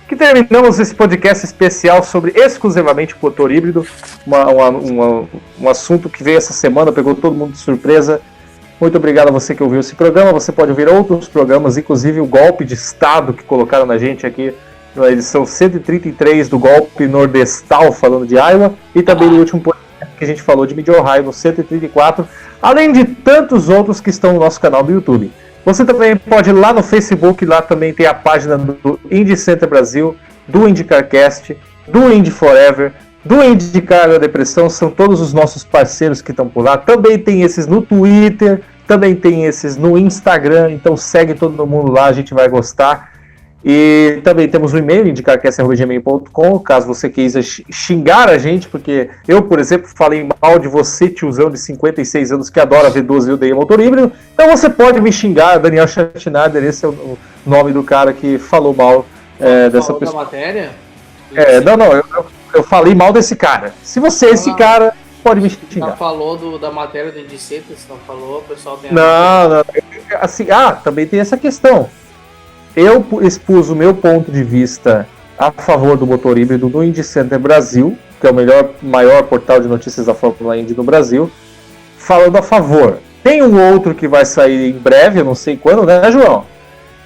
que terminamos esse podcast especial sobre exclusivamente o motor híbrido, um assunto que veio essa semana, pegou todo mundo de surpresa. Muito obrigado a você que ouviu esse programa. Você pode ouvir outros programas, inclusive o golpe de Estado que colocaram na gente aqui na edição 133 do golpe nordestal, falando de Iowa, e também no último podcast que a gente falou de Mid-Ohio, no 134, além de tantos outros que estão no nosso canal do YouTube. Você também pode ir lá no Facebook, lá também tem a página do Indie Center Brasil, do IndyCarCast, do Indy Forever, do IndyCar da Depressão, são todos os nossos parceiros que estão por lá. Também tem esses no Twitter, também tem esses no Instagram, então segue todo mundo lá, a gente vai gostar. E também temos o e-mail, indicarcast@gmail.com, caso você queira xingar a gente, porque eu, por exemplo, falei mal de você, tiozão de 56 anos que adora V12 e odeia motor híbrido, então você pode me xingar, Daniel Schatinader, esse é o nome do cara que falou mal dessa falou pessoa. Da matéria? Eu falei mal desse cara. Se você é esse cara, pode me xingar. Não falou da matéria do Indiceta, se não falou, o pessoal tem... Não. Assim, também tem essa questão. Eu expus o meu ponto de vista a favor do motor híbrido no Indy Center Brasil, que é o maior portal de notícias da Fórmula Indy no Brasil, falando a favor. Tem um outro que vai sair em breve, eu não sei quando, né, João?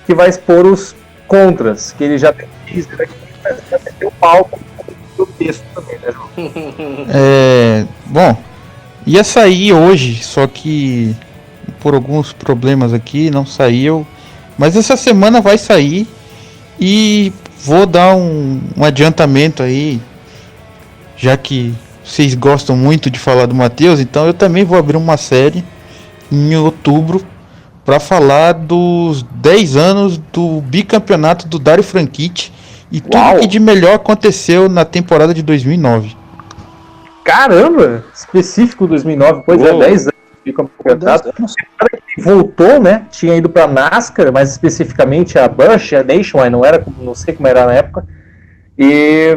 Que vai expor os contras, que ele já tem teaser aqui, já tem o palco do texto também, né, João? Bom, ia sair hoje, só que por alguns problemas aqui não saiu. Mas essa semana vai sair e vou dar um adiantamento aí, já que vocês gostam muito de falar do Matheus, então eu também vou abrir uma série em outubro para falar dos 10 anos do bicampeonato do Dario Franchitti e tudo que de melhor aconteceu na temporada de 2009. Caramba! Específico 2009, pois é, 10 anos. Campeonato. Voltou, né? Tinha ido para NASCAR, mais especificamente a Busch, a Nationwide, não sei como era na época. E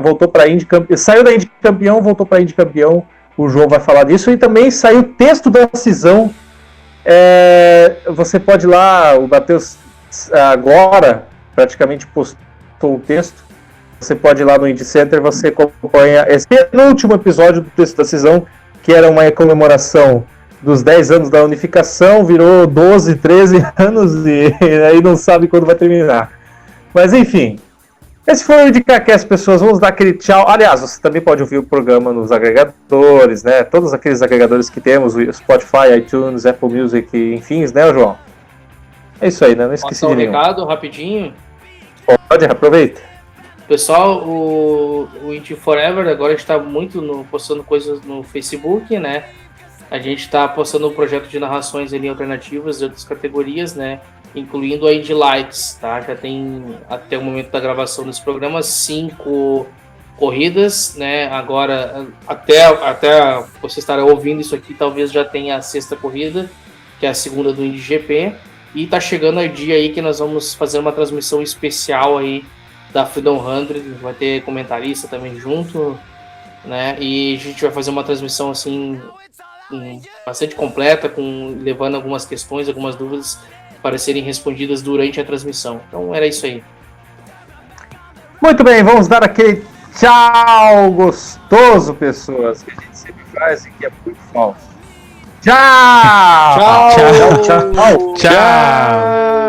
voltou para Indy campeão, saiu da Indy campeão, voltou para Indy campeão. O João vai falar disso e também saiu o texto da decisão. Você pode ir lá, o Matheus agora praticamente postou o texto. Você pode ir lá no Indy Center, você acompanha esse penúltimo episódio do texto da decisão, que era uma comemoração dos 10 anos da unificação, virou 12, 13 anos e aí não sabe quando vai terminar. Mas enfim, esse foi o IndyCarCast, pessoas, vamos dar aquele tchau. Aliás, você também pode ouvir o programa nos agregadores, né? Todos aqueles agregadores que temos, Spotify, iTunes, Apple Music, enfim, né, João? É isso aí, né? Não esqueci de nenhum. Recado rapidinho. Pode, aproveita. Pessoal, o Indy Forever agora está muito postando coisas no Facebook, né? A gente está postando um projeto de narrações ali alternativas de outras categorias, né? Incluindo a Indy Lights, tá? Já tem, até o momento da gravação desse programa, 5 corridas, né? Agora, até você estar ouvindo isso aqui, talvez já tenha a 6ª corrida, que é a segunda do Indy GP. E tá chegando o dia aí que nós vamos fazer uma transmissão especial aí da Freedom 100, vai ter comentarista também junto, né? E a gente vai fazer uma transmissão assim bastante completa, levando algumas questões, algumas dúvidas para serem respondidas durante a transmissão. Então era isso aí. Muito bem, vamos dar aquele tchau gostoso, pessoas, que a gente sempre faz e que é muito falso. Tchau! Tchau! Tchau! Tchau!